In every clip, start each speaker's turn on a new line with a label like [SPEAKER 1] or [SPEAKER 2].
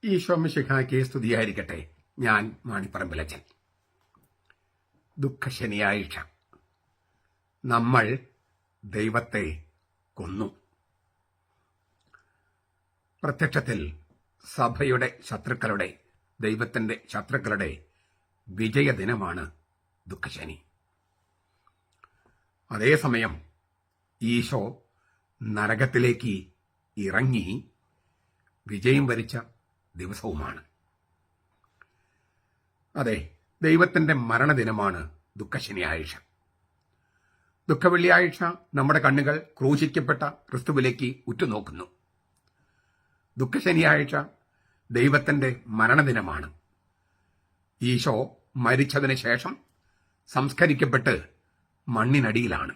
[SPEAKER 1] ഈശോ മിശിഹായ്ക്ക് സ്തുതിയായിരിക്കട്ടെ. ഞാൻ മാണിപ്പറമ്പിലച്ചൻ. ദുഃഖശനിയാഴ്ച നമ്മൾ ദൈവത്തെ കൊന്നു. പ്രത്യക്ഷത്തിൽ സഭയുടെ ശത്രുക്കളുടെ, ദൈവത്തിന്റെ ശത്രുക്കളുടെ വിജയദിനമാണ് ദുഃഖശനി. അതേസമയം ഈശോ നരകത്തിലേക്ക് ഇറങ്ങി വിജയം വരിച്ച ദിവസവുമാണ്. അതെ, ദൈവത്തിന്റെ മരണദിനമാണ് ദുഃഖശനിയാഴ്ച. ദുഃഖവെള്ളിയാഴ്ച നമ്മുടെ കണ്ണുകൾ ക്രൂശിക്കപ്പെട്ട ക്രിസ്തുവിലേക്ക് ഉറ്റുനോക്കുന്നു. ദുഃഖശനിയാഴ്ച ദൈവത്തിന്റെ മരണദിനമാണ്. ഈശോ മരിച്ചതിന് ശേഷം സംസ്കരിക്കപ്പെട്ട് മണ്ണിനടിയിലാണ്.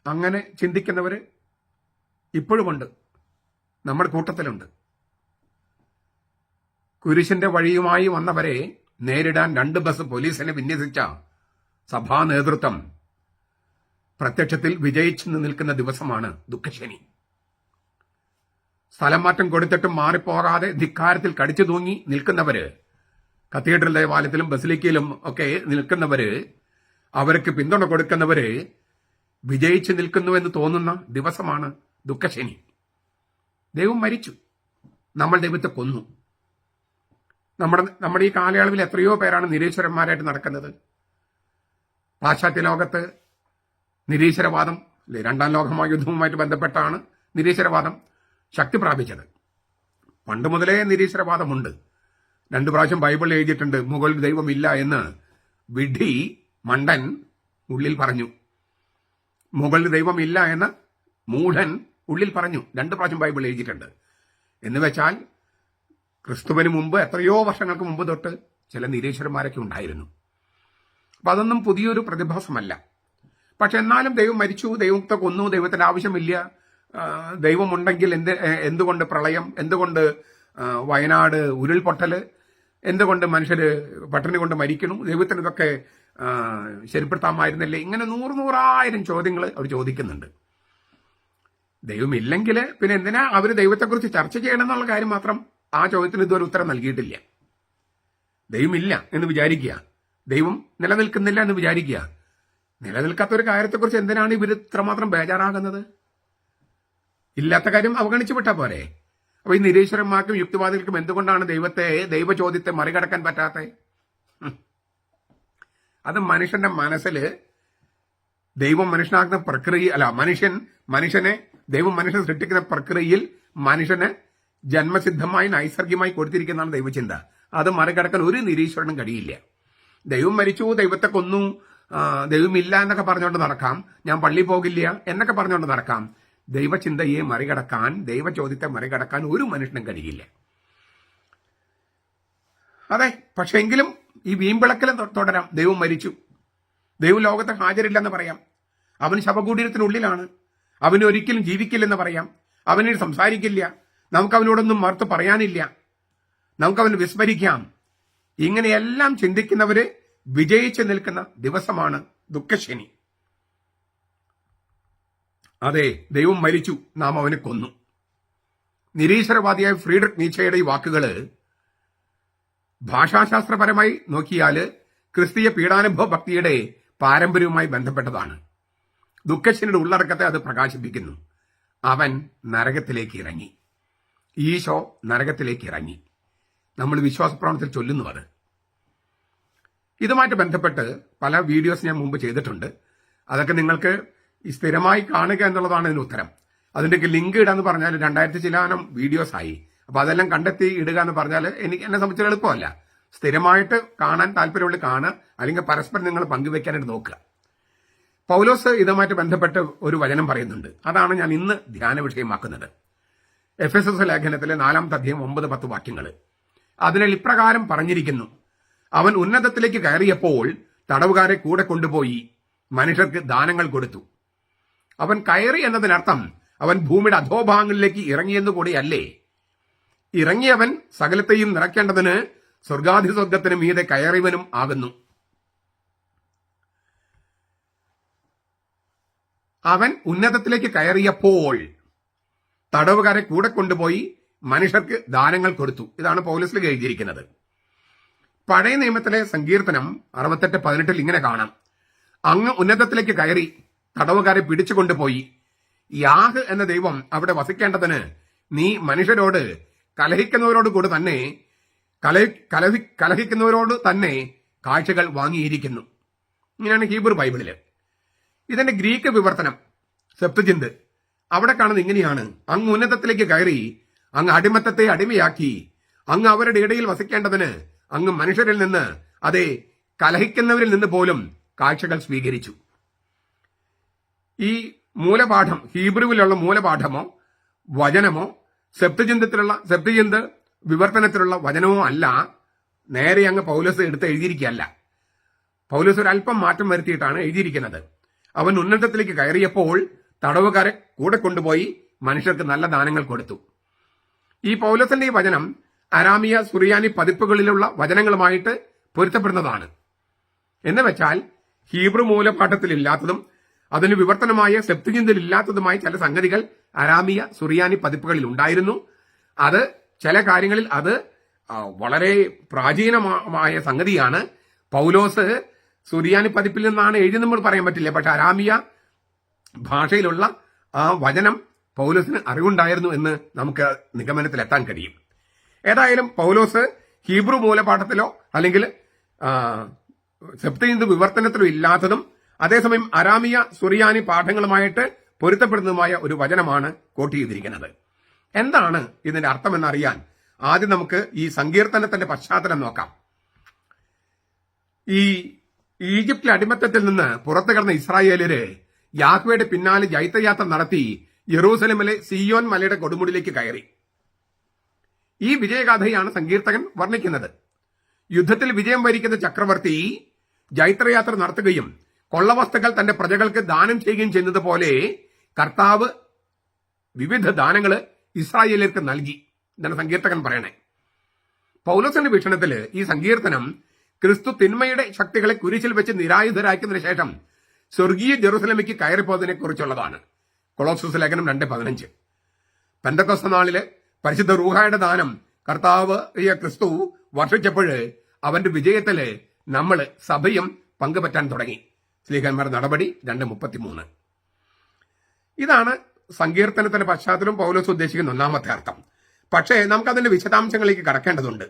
[SPEAKER 1] അങ്ങനെ ചിന്തിക്കുന്നവര് ഇപ്പോഴുമുണ്ട്, നമ്മുടെ കൂട്ടത്തിലുണ്ട്. കുരിശിന്റെ വഴിയുമായി വന്നവരെ നേരിടാൻ 2 ബസ് പോലീസിനെ വിന്യസിച്ച സഭാ നേതൃത്വം പ്രത്യക്ഷത്തിൽ വിജയിച്ചു നിൽക്കുന്ന ദിവസമാണ് ദുഃഖശനി. സ്ഥലം മാറ്റം കൊടുത്തിട്ടും മാറിപ്പോകാതെ ധിക്കാരത്തിൽ കടിച്ചു തൂങ്ങി നിൽക്കുന്നവര്, കത്തീഡ്രൽ ദേവാലയത്തിലും ബസിലിക്കയിലും ഒക്കെ നിൽക്കുന്നവര്, അവർക്ക് പിന്തുണ കൊടുക്കുന്നവര് വിജയിച്ചു നിൽക്കുന്നുവെന്ന് തോന്നുന്ന ദിവസമാണ് ദുഃഖശനി. ദൈവം മരിച്ചു, നമ്മൾ ദൈവത്തെ കൊന്നു. നമ്മുടെ ഈ കാലയളവിൽ എത്രയോ പേരാണ് നിരീശ്വരന്മാരായിട്ട് നടക്കുന്നത്. പാശ്ചാത്യ ലോകത്ത് നിരീശ്വരവാദം, 2ാം ലോകമഹായുദ്ധവുമായിട്ട് ബന്ധപ്പെട്ടാണ് നിരീശ്വരവാദം ശക്തി പ്രാപിച്ചത്. പണ്ട് മുതലേ നിരീശ്വരവാദമുണ്ട്. 2 പ്രാവശ്യം ബൈബിൾ എഴുതിയിട്ടുണ്ട്, മുകളിൽ ദൈവമില്ല എന്ന് വിഡ്ഢി മണ്ടൻ ഉള്ളിൽ പറഞ്ഞു. മുകളിൽ ദൈവമില്ല എന്ന് മൂഢൻ ഉള്ളിൽ പറഞ്ഞു. 2 പ്രാവശ്യം ബൈബിൾ എഴുതിയിട്ടുണ്ട്. എന്ന് വെച്ചാൽ ക്രിസ്തുവിന് മുമ്പ്, എത്രയോ വർഷങ്ങൾക്ക് മുമ്പ് തൊട്ട് ചില നിരീശ്വരന്മാരൊക്കെ ഉണ്ടായിരുന്നു. അപ്പൊ അതൊന്നും പുതിയൊരു പ്രതിഭാസമല്ല. പക്ഷെ എന്നാലും ദൈവം മരിച്ചു, ദൈവത്തെ കൊന്നു, ദൈവത്തിന്റെ ആവശ്യമില്ല, ദൈവമുണ്ടെങ്കിൽ എന്തുകൊണ്ട് പ്രളയം, എന്തുകൊണ്ട് വയനാട് ഉരുൾപൊട്ടല്, എന്തുകൊണ്ട് മനുഷ്യര് പട്ടിണി കൊണ്ട് മരിക്കുന്നു, ദൈവത്തിന് ഇതൊക്കെ ശരിപ്പെടുത്താമായിരുന്നില്ലേ? ഇങ്ങനെ 100,000 ചോദ്യങ്ങൾ അവർ ചോദിക്കുന്നുണ്ട്. ദൈവമില്ലെങ്കിൽ പിന്നെ എന്തിനാ അവർ ദൈവത്തെക്കുറിച്ച് ചർച്ച ചെയ്യണം എന്നുള്ള കാര്യം മാത്രം ആ ചോദ്യത്തിന് ഇതുവരെ ഉത്തരം നൽകിയിട്ടില്ല. ദൈവമില്ല എന്ന് വിചാരിക്കുക, ദൈവം നിലനിൽക്കുന്നില്ല എന്ന് വിചാരിക്കുക. നിലനിൽക്കാത്ത ഒരു കാര്യത്തെക്കുറിച്ച് എന്തിനാണ് ഇവർ ഇത്രമാത്രം ബേജാറാകുന്നത്? ഇല്ലാത്ത കാര്യം അവഗണിച്ചു വിട്ടാ പോരെ. അപ്പൊ ഈ നിരീശ്വരന്മാർക്കും യുക്തിവാദികൾക്കും എന്തുകൊണ്ടാണ് ദൈവചോദ്യത്തെ മറികടക്കാൻ പറ്റാത്തത്? അത് മനുഷ്യന്റെ മനസ്സിൽ ദൈവം മനുഷ്യനാക്കുന്ന പ്രക്രിയ അല്ല, ദൈവം മനുഷ്യനെ സൃഷ്ടിക്കുന്ന പ്രക്രിയയിൽ മനുഷ്യന് ജന്മസിദ്ധമായി നൈസർഗികമായി കൊടുത്തിരിക്കുന്നതാണ് ദൈവചിന്ത. അത് മറികടക്കാൻ ഒരു നിരീശ്വരനും കഴിയില്ല. ദൈവം മരിച്ചു, ദൈവത്തെ കൊന്നു, ദൈവമില്ല എന്നൊക്കെ പറഞ്ഞുകൊണ്ട് നടക്കാം, ഞാൻ പള്ളി പോകില്ല എന്നൊക്കെ പറഞ്ഞുകൊണ്ട് നടക്കാം. ദൈവചിന്തയെ മറികടക്കാൻ, ദൈവചോദ്യത്തെ മറികടക്കാൻ ഒരു മനുഷ്യനും കഴിയില്ല. അതെ, പക്ഷെ എങ്കിലും ഈ വീമ്പിളക്കലും തുടരാം. ദൈവം മരിച്ചു, ദൈവം ലോകത്ത് ഹാജരില്ലെന്ന് പറയാം, അവൻ ശവകുടീരത്തിനുള്ളിലാണ്, അവന് ഒരിക്കലും ജീവിക്കില്ലെന്ന് പറയാം, അവനോട് സംസാരിക്കില്ല, നമുക്കവനോടൊന്നും മറുത്ത് പറയാനില്ല, നമുക്കവന് വിസ്മരിക്കാം. ഇങ്ങനെയെല്ലാം ചിന്തിക്കുന്നവര് വിജയിച്ചു നിൽക്കുന്ന ദിവസമാണ് ദുഃഖശനി. അതെ, ദൈവം മരിച്ചു, നാം അവനെ കൊന്നു. നിരീശ്വരവാദിയായ ഫ്രീഡറിക് നീച്ചയുടെ ഈ വാക്കുകള് ഭാഷാശാസ്ത്രപരമായി നോക്കിയാൽ ക്രിസ്തീയ പീഡാനുഭവ ഭക്തിയുടെ പാരമ്പര്യവുമായി ബന്ധപ്പെട്ടതാണ്. ദുഃഖശനിയുടെ ഉള്ളടക്കത്തെ അത് പ്രകാശിപ്പിക്കുന്നു. അവൻ നരകത്തിലേക്ക് ഇറങ്ങി, ഈശോ നരകത്തിലേക്ക് ഇറങ്ങി. നമ്മൾ വിശ്വാസപ്രമാണത്തിൽ ചൊല്ലുന്നു അത്. ഇതുമായിട്ട് ബന്ധപ്പെട്ട് പല വീഡിയോസ് ഞാൻ മുമ്പ് ചെയ്തിട്ടുണ്ട്. അതൊക്കെ നിങ്ങൾക്ക് സ്ഥിരമായി കാണുക എന്നുള്ളതാണ് ഇതിന് ഉത്തരം. അതിന്റെ ലിങ്ക് ഇടാന്ന് പറഞ്ഞാൽ 2000 ചില്ലാനം വീഡിയോസ് ആയി. അപ്പൊ അതെല്ലാം കണ്ടെത്തി ഇടുക എന്ന് പറഞ്ഞാൽ എന്നെ സംബന്ധിച്ച് എളുപ്പമല്ല. സ്ഥിരമായിട്ട് കാണാൻ താല്പര്യമുള്ള കാണുക, അല്ലെങ്കിൽ പരസ്പരം നിങ്ങൾ പങ്കുവെക്കാനായിട്ട് നോക്കുക. പൗലോസ് ഇതുമായിട്ട് ബന്ധപ്പെട്ട് ഒരു വചനം പറയുന്നുണ്ട്. അതാണ് ഞാൻ ഇന്ന് ധ്യാന വിഷയമാക്കുന്നത്. എഫെസസ് ലേഖനത്തിലെ 4-ാമത്തെ അധ്യായം 9-10 വാക്യങ്ങൾ. അതിനാൽ ഇപ്രകാരം പറഞ്ഞിരിക്കുന്നു, അവൻ ഉന്നതത്തിലേക്ക് കയറിയപ്പോൾ തടവുകാരെ കൂടെ കൊണ്ടുപോയി മനുഷ്യർക്ക് ദാനങ്ങൾ കൊടുത്തു. അവൻ കയറി എന്നതിനർത്ഥം അവൻ ഭൂമിയുടെ അധോഭാഗങ്ങളിലേക്ക് ഇറങ്ങിയെന്നു കൂടിയല്ലേ. ഇറങ്ങിയവൻ സകലത്തെയും നിറയ്ക്കേണ്ടതിന് സ്വർഗാധിസ്വർഗത്തിന് മീതെ കയറിയവനും ആകുന്നു. അവൻ ഉന്നതത്തിലേക്ക് കയറിയപ്പോൾ തടവുകാരെ കൂടെ കൊണ്ടുപോയി മനുഷ്യർക്ക് ദാനങ്ങൾ കൊടുത്തു. ഇതാണ് പൗലോസിൽ എഴുതിയിരിക്കുന്നത്. പഴയ നിയമത്തിലെ സങ്കീർത്തനം 68:18 ഇങ്ങനെ കാണാം: അങ്ങ് ഉന്നതത്തിലേക്ക് കയറി തടവുകാരെ പിടിച്ചുകൊണ്ടുപോയി. യാഹ് എന്ന ദൈവം അവിടെ വസിക്കേണ്ടതിന് നീ മനുഷ്യരോട് കലഹിക്കുന്നവരോട് കൂടെ തന്നെ കലഹിക്കുന്നവരോട് തന്നെ കാഴ്ചകൾ വാങ്ങിയിരിക്കുന്നു. ഇങ്ങനെയാണ് ഹീബ്രു ബൈബിളില്. ഇതിന്റെ ഗ്രീക്ക് വിവർത്തനം സെപ്തുജിന്ത് അവിടെ കാണുന്നത് ഇങ്ങനെയാണ്: അങ്ങ് ഉന്നതത്തിലേക്ക് കയറി അങ്ങ് അടിമത്തത്തെ അടിമയാക്കി അങ്ങ് അവരുടെ ഇടയിൽ വസിക്കേണ്ടതിന് അങ്ങ് മനുഷ്യരിൽ നിന്ന്, അതെ കലഹിക്കുന്നവരിൽ നിന്ന് പോലും കാഴ്ചകൾ സ്വീകരിച്ചു. ഈ മൂലപാഠം ഹീബ്രുവിലുള്ള മൂലപാഠമോ വചനമോ സെപ്തുജിന്ത് വിവർത്തനത്തിലുള്ള വചനമോ അല്ല. നേരെ അങ്ങ് പൗലോസ് എടുത്ത് എഴുതിയിരിക്കുകയല്ല. പൗലോസ് ഒരല്പം മാറ്റം വരുത്തിയിട്ടാണ് എഴുതിയിരിക്കുന്നത്. അവൻ ഉന്നതത്തിലേക്ക് കയറിയപ്പോൾ തടവുകാരെ കൂടെ കൊണ്ടുപോയി മനുഷ്യർക്ക് നല്ല ദാനങ്ങൾ കൊടുത്തു. ഈ പൗലോസിന്റെ ഈ വചനം അരാമിയ സുറിയാനി പതിപ്പുകളിലുള്ള വചനങ്ങളുമായിട്ട് പൊരുത്തപ്പെടുന്നതാണ്. എന്ന് വെച്ചാൽ ഹീബ്രു മൂലപാഠത്തിൽ ഇല്ലാത്തതും അതിന് വിവർത്തനമായ സെപ്തുജിന്തിൽ ഇല്ലാത്തതുമായ ചില സംഗതികൾ അരാമിയ സുറിയാനി പതിപ്പുകളിൽ ഉണ്ടായിരുന്നു. അത് ചില കാര്യങ്ങളിൽ അത് വളരെ പ്രാചീനമായ സംഗതിയാണ്. പൗലോസ് സുറിയാനി പതിപ്പിൽ നിന്നാണ് എഴുതി നമ്മൾ പറയാൻ പറ്റില്ല. പക്ഷെ അരാമിയ ഭാഷയിലുള്ള ആ വചനം പൗലോസിന് അറിവുണ്ടായിരുന്നു എന്ന് നമുക്ക് നിഗമനത്തിലെത്താൻ കഴിയും. ഏതായാലും പൗലോസ് ഹീബ്രു മൂലപാഠത്തിലോ അല്ലെങ്കിൽ സെപ്തുജിന്ത് വിവർത്തനത്തിലോ ഇല്ലാത്തതും അതേസമയം അരാമിയ സുറിയാനി പാഠങ്ങളുമായിട്ട് പൊരുത്തപ്പെടുന്നതുമായ ഒരു വചനമാണ് കോട്ട് ചെയ്തിരിക്കുന്നത്. എന്താണ് ഇതിന്റെ അർത്ഥമെന്നറിയാൻ ആദ്യം നമുക്ക് ഈ സങ്കീർത്തനത്തിന്റെ പശ്ചാത്തലം നോക്കാം. ഈ ഈജിപ്തിലെ അടിമത്തത്തിൽ നിന്ന് പുറത്തു കടന്ന ഇസ്രായേലര് യാഹ്വയുടെ പിന്നാലെ ജൈത്രയാത്ര നടത്തി യെറൂസലേമിലെ സിയോൻ മലയുടെ കൊടുമുടിയിലേക്ക് കയറി. ഈ വിജയഗാഥയാണ് സങ്കീർത്തകൻ വർണ്ണിക്കുന്നത്. യുദ്ധത്തിൽ വിജയം വരിക്കുന്ന ചക്രവർത്തി ജൈത്രയാത്ര നടത്തുകയും കൊള്ളവസ്തുക്കൾ തന്റെ പ്രജകൾക്ക് ദാനം ചെയ്യുകയും ചെയ്യുന്നത് പോലെ കർത്താവ് വിവിധ ദാനങ്ങൾ ഇസ്രായേലിയർക്ക് നൽകി. ഇതാണ് സങ്കീർത്തകൻ പറയണേ. പൗലോസിന്റെ വീക്ഷണത്തില് ഈ സങ്കീർത്തനം ക്രിസ്തു തിന്മയുടെ ശക്തികളെ കുരിശിൽ വെച്ച് നിരായുധരാക്കിയതിനു ശേഷം സ്വർഗീയ ജെറുസലേമിലേക്ക് കയറിപ്പോയതിനെ കുറിച്ചുള്ളതാണ്. കൊളോസ്സസ് ലേഖനം 2:15. പെന്തക്കോസ്ത് നാളില് പരിശുദ്ധ റൂഹായുടെ ദാനം കർത്താവ് ക്രിസ്തു വർഷിച്ചപ്പോൾ അവന്റെ വിജയത്തില് നമ്മൾ സഭയും പങ്കുപറ്റാൻ തുടങ്ങി. സ്ലീഹന്മാർ നടപടി 2:33. ഇതാണ് സങ്കീർത്തനത്തിന്റെ പശ്ചാത്തലം പൗലോസ് ഉദ്ദേശിക്കുന്ന ഒന്നാമത്തെ അർത്ഥം. പക്ഷേ നമുക്കതിന്റെ വിശദാംശങ്ങളിലേക്ക് കടക്കേണ്ടതുണ്ട്.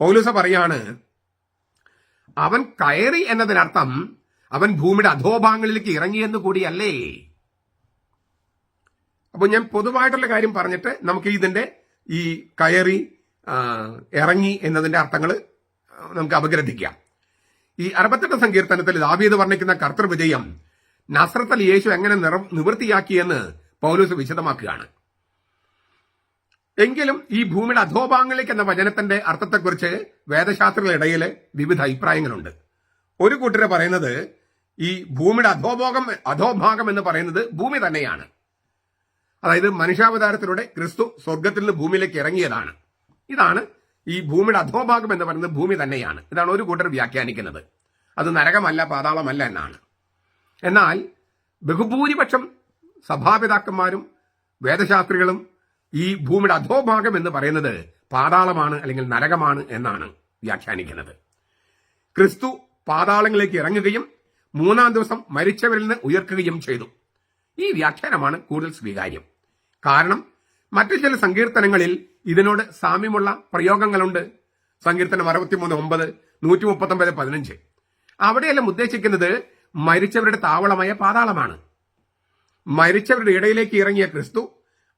[SPEAKER 1] പൗലോസ് പറയാണ്, അവൻ കയറി എന്നതിനർത്ഥം അവൻ ഭൂമിയുടെ അധോഭാഗങ്ങളിലേക്ക് ഇറങ്ങിയെന്ന് കൂടിയല്ലേ. അപ്പൊ ഞാൻ പൊതുവായിട്ടുള്ള കാര്യം പറഞ്ഞിട്ട് നമുക്ക് ഇതിന്റെ ഈ കയറി ഇറങ്ങി എന്നതിന്റെ അർത്ഥങ്ങൾ നമുക്ക് അപഗ്രഥിക്കാം. ഈ 68 സങ്കീർത്തനത്തിൽ ദാവീദ് വർണ്ണിക്കുന്ന കർത്തൃവിജയം നസ്രത്തിൽ യേശു എങ്ങനെ നിവൃത്തിയാക്കിയെന്ന് പൗലോസ് വിശദമാക്കുകയാണ്. എങ്കിലും ഈ ഭൂമിയുടെ അധോഭാഗങ്ങളിലേക്ക് എന്ന വചനത്തിന്റെ അർത്ഥത്തെക്കുറിച്ച് വേദശാസ്ത്രങ്ങളിടയിൽ വിവിധ അഭിപ്രായങ്ങളുണ്ട്. ഒരു കൂട്ടര് പറയുന്നത് ഈ ഭൂമിയുടെ അധോഭാഗം എന്ന് പറയുന്നത് ഭൂമി തന്നെയാണ്. അതായത് മനുഷ്യാവതാരത്തിലൂടെ ക്രിസ്തു സ്വർഗത്തിൽ നിന്ന് ഭൂമിയിലേക്ക് ഇറങ്ങിയതാണ്. ഇതാണ് ഈ ഭൂമിയുടെ അധോഭാഗം എന്ന് പറയുന്നത് ഭൂമി തന്നെയാണ്. ഇതാണ് ഒരു കൂട്ടർ വ്യാഖ്യാനിക്കുന്നത്. അത് നരകമല്ല, പാതാളമല്ല എന്നാണ്. എന്നാൽ ബഹുഭൂരിപക്ഷം സഭാപിതാക്കന്മാരും വേദശാസ്ത്രികളും ഈ ഭൂമിയുടെ അധോഭാഗം എന്ന് പറയുന്നത് പാതാളമാണ് അല്ലെങ്കിൽ നരകമാണ് എന്നാണ് വ്യാഖ്യാനിക്കുന്നത്. ക്രിസ്തു പാതാളങ്ങളിലേക്ക് ഇറങ്ങുകയും 3-ാം ദിവസം മരിച്ചവരിൽ നിന്ന് ഉയർക്കുകയും ചെയ്തു. ഈ വ്യാഖ്യാനമാണ് കൂടുതൽ സ്വീകാര്യം. കാരണം മറ്റു ചില സങ്കീർത്തനങ്ങളിൽ ഇതിനോട് സാമ്യമുള്ള പ്രയോഗങ്ങളുണ്ട്. സങ്കീർത്തനം 63:9, 139:15. അവിടെയെല്ലാം ഉദ്ദേശിക്കുന്നത് മരിച്ചവരുടെ താവളമായ പാതാളമാണ്. മരിച്ചവരുടെ ഇടയിലേക്ക് ഇറങ്ങിയ ക്രിസ്തു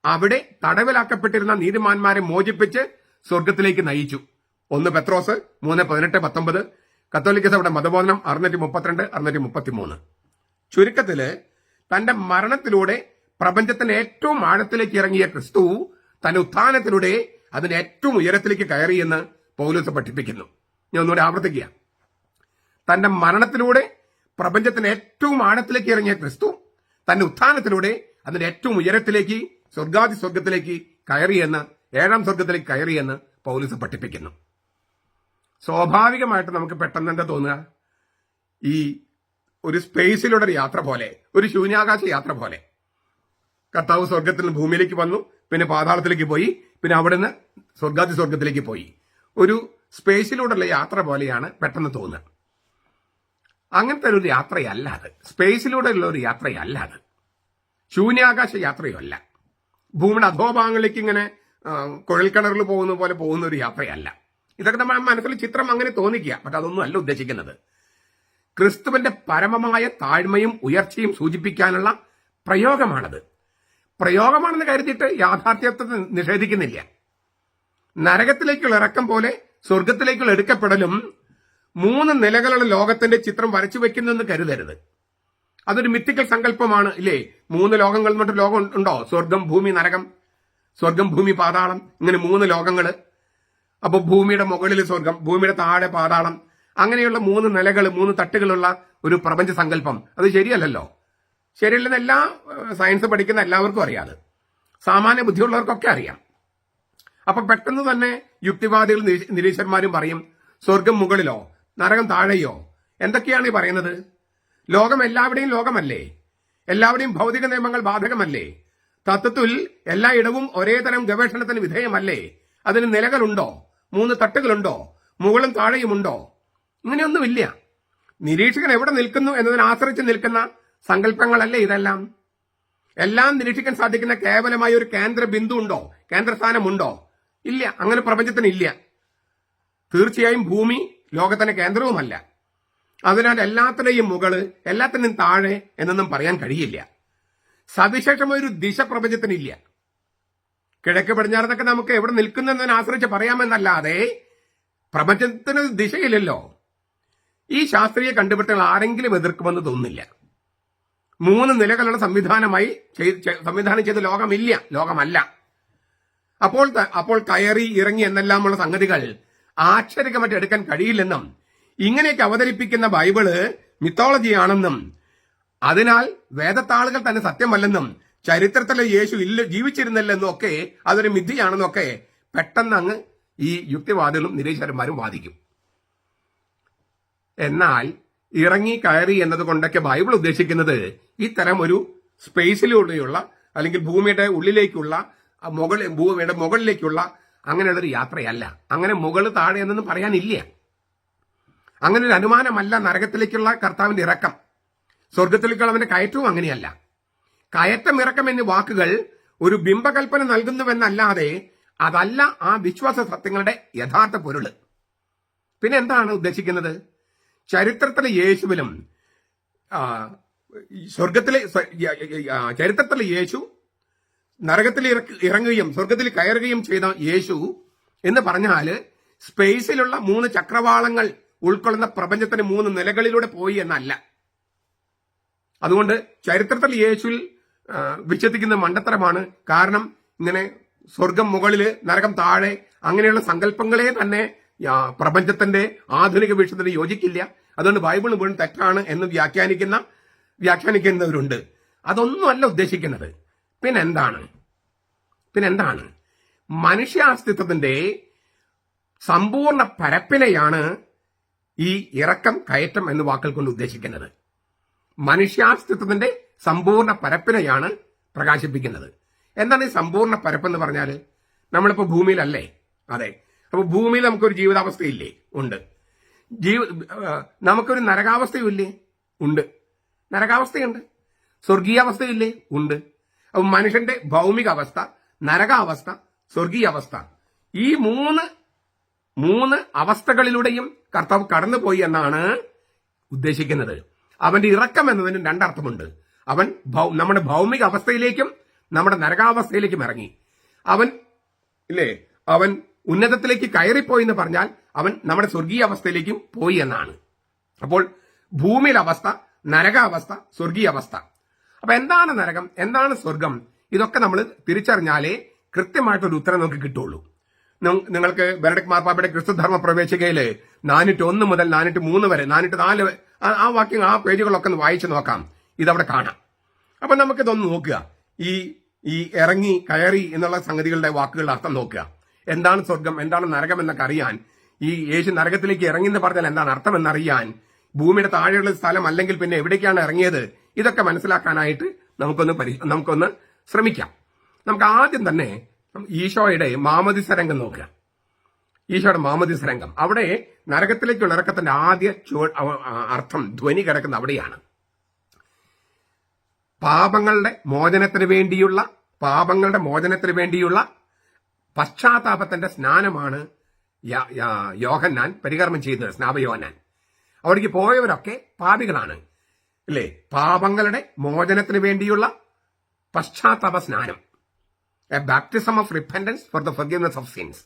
[SPEAKER 1] അവിടെ തടവിലാക്കപ്പെട്ടിരുന്ന നീതിമാന്മാരെ മോചിപ്പിച്ച് സ്വർഗത്തിലേക്ക് നയിച്ചു. 1 പെത്രോസ് 3:18-19, കത്തോലിക്ക സഭയുടെ മതബോധനം 632, 633. ചുരുക്കത്തില് തന്റെ മരണത്തിലൂടെ പ്രപഞ്ചത്തിന്റെ ഏറ്റവും ആഴത്തിലേക്ക് ഇറങ്ങിയ ക്രിസ്തു തന്റെ ഉത്ഥാനത്തിലൂടെ അതിന്റെ ഏറ്റവും ഉയരത്തിലേക്ക് കയറിയെന്ന് പൗലോസ് പഠിപ്പിക്കുന്നു. ഞാൻ ഒന്നുകൂടെ ആവർത്തിക്കുക. തന്റെ മരണത്തിലൂടെ പ്രപഞ്ചത്തിന്റെ ഏറ്റവും ആഴത്തിലേക്ക് ഇറങ്ങിയ ക്രിസ്തു തന്റെ ഉത്ഥാനത്തിലൂടെ അതിന്റെ ഏറ്റവും ഉയരത്തിലേക്ക് സ്വർഗത്തിലേക്ക് കയറിയെന്ന്, 7-ാം സ്വർഗത്തിലേക്ക് കയറിയെന്ന് പൗലോസ് പഠിപ്പിക്കുന്നു. സ്വാഭാവികമായിട്ട് നമുക്ക് പെട്ടെന്ന് എന്താ തോന്നുക, ഈ ഒരു സ്പേസിലൂടെ ഒരു യാത്ര പോലെ, ഒരു ശൂന്യാകാശ യാത്ര പോലെ. കർത്താവ് സ്വർഗത്തിൽ നിന്ന് ഭൂമിയിലേക്ക് വന്നു, പിന്നെ പാതാളത്തിലേക്ക് പോയി, പിന്നെ അവിടുന്ന് സ്വർഗത്തിലേക്ക് പോയി. ഒരു സ്പേസിലൂടെയുള്ള യാത്ര പോലെയാണ് പെട്ടെന്ന് തോന്നുക. അങ്ങനത്തെ ഒരു യാത്രയല്ല അത്. സ്പേസിലൂടെയുള്ള ഒരു യാത്രയല്ല അത്. ശൂന്യാകാശ യാത്രയല്ല. ഭൂമിയുടെ അധോഭാഗങ്ങളിലേക്ക് ഇങ്ങനെ കുഴൽക്കിണറിൽ പോകുന്ന പോലെ പോകുന്ന ഒരു യാത്രയല്ല. ഇതൊക്കെ നമ്മുടെ മനസ്സിൽ ചിത്രം അങ്ങനെ തോന്നിക്കുക. പക്ഷെ അതൊന്നും അല്ല ഉദ്ദേശിക്കുന്നത്. ക്രിസ്തുവിന്റെ പരമമായ താഴ്മയും ഉയർച്ചയും സൂചിപ്പിക്കാനുള്ള പ്രയോഗമാണത്. പ്രയോഗമാണെന്ന് കരുതിയിട്ട് യാഥാർത്ഥ്യത്തെ നിഷേധിക്കുന്നില്ല. നരകത്തിലേക്കുള്ള ഇറക്കം പോലെ സ്വർഗത്തിലേക്കുള്ള എടുക്കപ്പെടലും 3 നിലകളുള്ള ലോകത്തിന്റെ ചിത്രം വരച്ചു വെക്കുന്നെന്ന് കരുതരുത്. അതൊരു മിത്തിക്കൽ സങ്കല്പമാണ്, ഇല്ലേ? 3 ലോകങ്ങൾ എന്നിട്ട് ലോകം ഉണ്ടോ? സ്വർഗം, ഭൂമി, നരകം. സ്വർഗം, ഭൂമി, പാതാളം, ഇങ്ങനെ 3 ലോകങ്ങള്. അപ്പൊ ഭൂമിയുടെ മുകളിൽ സ്വർഗം, ഭൂമിയുടെ താഴെ പാതാളം, അങ്ങനെയുള്ള 3 നിലകൾ, 3 തട്ടുകളുള്ള ഒരു പ്രപഞ്ച സങ്കല്പം അത് ശരിയല്ലല്ലോ. ശരിയല്ലെന്ന് എല്ലാ സയൻസ് പഠിക്കുന്ന എല്ലാവർക്കും അറിയാം. സാമാന്യ ബുദ്ധിയുള്ളവർക്കൊക്കെ അറിയാം. അപ്പൊ പെട്ടെന്ന് തന്നെ യുക്തിവാദികൾ, നിരീശ്വരന്മാരും പറയും സ്വർഗം മുകളിലോ നരകം താഴെയോ. എന്തൊക്കെയാണ് ഈ പറയുന്നത്? ലോകം എല്ലാവരുടെയും ലോകമല്ലേ? എല്ലാവരുടെയും ഭൗതിക നിയമങ്ങൾ ബാധകമല്ലേ? തത്വത്തിൽ എല്ലായിടവും ഒരേ തരം ഗവേഷണത്തിന് വിധേയമല്ലേ? അതിന് നിലകളുണ്ടോ? 3 തട്ടുകളുണ്ടോ? മുകളും താഴെയുമുണ്ടോ? ഇങ്ങനെയൊന്നുമില്ല. നിരീക്ഷകൻ എവിടെ നിൽക്കുന്നു എന്നതിനെ ആശ്രയിച്ച് നിൽക്കുന്ന സങ്കല്പങ്ങളല്ലേ ഇതെല്ലാം? എല്ലാം നിരീക്ഷിക്കാൻ സാധിക്കുന്ന കേവലമായ ഒരു കേന്ദ്ര ബിന്ദു ഉണ്ടോ? കേന്ദ്രസ്ഥാനമുണ്ടോ? ഇല്ല. അങ്ങനെ പ്രപഞ്ചത്തിന് ഇല്ല. തീർച്ചയായും ഭൂമി ലോകത്തിന്റെ കേന്ദ്രവുമല്ല. അതിനാൽ എല്ലാത്തിനെയും മുകള്, എല്ലാത്തിനും താഴെ എന്നൊന്നും പറയാൻ കഴിയില്ല. സവിശേഷമായൊരു ദിശ പ്രപഞ്ചത്തിനില്ല. കിഴക്ക് പടിഞ്ഞാറെന്നൊക്കെ നമുക്ക് എവിടെ നിൽക്കുന്നതിനെ ആശ്രയിച്ച് പറയാമെന്നല്ലാതെ പ്രപഞ്ചത്തിന് ദിശയില്ലല്ലോ. ഈ ശാസ്ത്രീയ കണ്ടുപിടുത്തങ്ങൾ ആരെങ്കിലും എതിർക്കുമെന്ന് തോന്നുന്നില്ല. 3 നിലകളുടെ സംവിധാനം ചെയ്ത ലോകമില്ല, ലോകമല്ല. അപ്പോൾ കയറി ഇറങ്ങി എന്നെല്ലാമുള്ള സംഗതികൾ ആക്ഷരികമായിട്ട് എടുക്കാൻ കഴിയില്ലെന്നും ഇങ്ങനെയൊക്കെ അവതരിപ്പിക്കുന്ന ബൈബിള് മിത്തോളജിയാണെന്നും അതിനാൽ വേദത്താളുകൾ തന്നെ സത്യമല്ലെന്നും ചരിത്രത്തിലെ യേശു ജീവിച്ചിരുന്നില്ലെന്നും ഒക്കെ അതൊരു മിഥ്യയാണെന്നും ഒക്കെ പെട്ടെന്ന് അങ്ങ് ഈ യുക്തിവാദികളും നിരീശ്വരന്മാരും വാദിക്കും. എന്നാൽ ഇറങ്ങി കയറി എന്നതുകൊണ്ടൊക്കെ ബൈബിൾ ഉദ്ദേശിക്കുന്നത് ഇത്തരം ഒരു സ്പേസിലൂടെയുള്ള അല്ലെങ്കിൽ ഭൂമിയുടെ ഉള്ളിലേക്കുള്ള ഭൂമിയുടെ മുകളിലേക്കുള്ള അങ്ങനെയുള്ളൊരു യാത്രയല്ല. അങ്ങനെ മുകള് താഴെ എന്നൊന്നും പറയാനില്ല. അങ്ങനെ ഒരു അനുമാനമല്ല നരകത്തിലേക്കുള്ള കർത്താവിന്റെ ഇറക്കം. സ്വർഗത്തിലേക്കുള്ള അവന്റെ കയറ്റവും അങ്ങനെയല്ല. കയറ്റം, ഇറക്കം എന്നീ വാക്കുകൾ ഒരു ബിംബകൽപ്പന നൽകുന്നുവെന്നല്ലാതെ അതല്ല ആ വിശ്വാസ സത്യങ്ങളുടെ യഥാർത്ഥ പൊരുള്. പിന്നെ എന്താണ് ഉദ്ദേശിക്കുന്നത്? ചരിത്രത്തിലെ യേശുവിലും ചരിത്രത്തിലെ യേശു നരകത്തിൽ ഇറങ്ങുകയും സ്വർഗത്തിൽ കയറുകയും ചെയ്ത യേശു എന്ന് പറഞ്ഞാല് സ്പേസിലുള്ള 3 ചക്രവാളങ്ങൾ ഉൾക്കൊള്ളുന്ന പ്രപഞ്ചത്തിന് 3 നിലകളിലൂടെ പോയി എന്നല്ല. അതുകൊണ്ട് ചരിത്രത്തിൽ യേശുവിൽ വിശ്വസിക്കുന്ന മണ്ടത്തരമാണ്. കാരണം ഇങ്ങനെ സ്വർഗം മുകളില് നരകം താഴെ അങ്ങനെയുള്ള സങ്കല്പങ്ങളെ തന്നെ പ്രപഞ്ചത്തിന്റെ ആധുനിക വീക്ഷണത്തിന് യോജിക്കില്ല. അതുകൊണ്ട് ബൈബിൾ മുഴുവൻ തെറ്റാണ് എന്ന് വ്യാഖ്യാനിക്കുന്നവരുണ്ട്. അതൊന്നുമല്ല ഉദ്ദേശിക്കുന്നത്. പിന്നെന്താണ്? മനുഷ്യാസ്തിത്വത്തിന്റെ സമ്പൂർണ്ണ പരപ്പിനെയാണ് ഈ ഇറക്കം, കയറ്റം എന്ന വാക്കുകൾ കൊണ്ട് ഉദ്ദേശിക്കുന്നത്. മനുഷ്യാസ്തിത്വത്തിന്റെ സമ്പൂർണ്ണ പരപ്പിനെയാണ് പ്രകാശിപ്പിക്കുന്നത്. എന്താണ് ഈ സമ്പൂർണ്ണ പരപ്പെന്ന് പറഞ്ഞാൽ? നമ്മളിപ്പോ ഭൂമിയിലല്ലേ? അതെ. അപ്പൊ ഭൂമിയിൽ നമുക്കൊരു ജീവിതാവസ്ഥയില്ലേ? ഉണ്ട്. നമുക്കൊരു നരകാവസ്ഥയില്ലേ? ഉണ്ട്. നരകാവസ്ഥയുണ്ട്. സ്വർഗീയാവസ്ഥയില്ലേ? ഉണ്ട്. അപ്പൊ മനുഷ്യന്റെ ഭൗമിക അവസ്ഥ, നരകാവസ്ഥ, സ്വർഗീയ അവസ്ഥ, ഈ മൂന്ന് അവസ്ഥകളിലൂടെയും കർത്താവ് കടന്നുപോയി എന്നാണ് ഉദ്ദേശിക്കുന്നത്. അവന്റെ ഇറക്കം എന്നതിന് 2 അർത്ഥമുണ്ട്. അവൻ നമ്മുടെ ഭൗമിക അവസ്ഥയിലേക്കും നമ്മുടെ നരകാവസ്ഥയിലേക്കും ഇറങ്ങി. അവൻ ഉന്നതത്തിലേക്ക് കയറിപ്പോയി എന്ന് പറഞ്ഞാൽ അവൻ നമ്മുടെ സ്വർഗീയ അവസ്ഥയിലേക്കും പോയി എന്നാണ്. അപ്പോൾ ഭൂമിയിലെ അവസ്ഥ, നരകാവസ്ഥ, സ്വർഗീയ അവസ്ഥ. അപ്പൊ എന്താണ് നരകം, എന്താണ് സ്വർഗം? ഇതൊക്കെ നമ്മൾ തിരിച്ചറിഞ്ഞാലേ കൃത്യമായിട്ടൊരു ഉത്തരം നമുക്ക് കിട്ടുള്ളൂ. നിങ്ങൾക്ക് ബെനഡിക്ട് മാർപ്പാപ്പയുടെ ക്രിസ്തുധർമ്മ പ്രവേശികയില് 401 മുതൽ 403 വരെ, 404 ആ വാക്യങ്ങൾ, ആ പേജുകളൊക്കെ ഒന്ന് വായിച്ചു നോക്കാം. ഇതവിടെ കാണാം. അപ്പൊ നമുക്കിതൊന്ന് നോക്കുക. ഈ ഇറങ്ങി കയറി എന്നുള്ള സംഗതികളുടെ വാക്കുകളുടെ അർത്ഥം നോക്കുക. എന്താണ് സ്വർഗം, എന്താണ് നരകം എന്നൊക്കെ അറിയാൻ, ഈ യേശു നരകത്തിലേക്ക് ഇറങ്ങി എന്ന് പറഞ്ഞാൽ എന്താണ് അർത്ഥം എന്നറിയാൻ ഭൂമിയുടെ താഴെയുള്ള സ്ഥലം അല്ലെങ്കിൽ പിന്നെ എവിടേക്കാണ് ഇറങ്ങിയത്? ഇതൊക്കെ മനസ്സിലാക്കാനായിട്ട് നമുക്കൊന്ന് ശ്രമിക്കാം. നമുക്ക് ആദ്യം തന്നെ ഈശോയുടെ മാമോദീസ രംഗം നോക്കുക. ഈശോയുടെ മാമോദീസ രംഗം, അവിടെ നരകത്തിലേക്കുള്ള ഇറക്കത്തിന്റെ ആദ്യ അർത്ഥം ധ്വനി കിടക്കുന്ന അവിടെയാണ്. പാപങ്ങളുടെ മോചനത്തിന് വേണ്ടിയുള്ള പശ്ചാത്താപത്തിന്റെ സ്നാനമാണ് യോഹന്നാൻ പരികർമ്മം ചെയ്യുന്നത്, സ്നാപയോഹന്നാൻ. അവിടേക്ക് പോയവരൊക്കെ പാപികളാണ്, അല്ലേ? പാപങ്ങളുടെ മോചനത്തിന് വേണ്ടിയുള്ള പശ്ചാത്താപ സ്നാനം, A baptism of repentance for the forgiveness of since.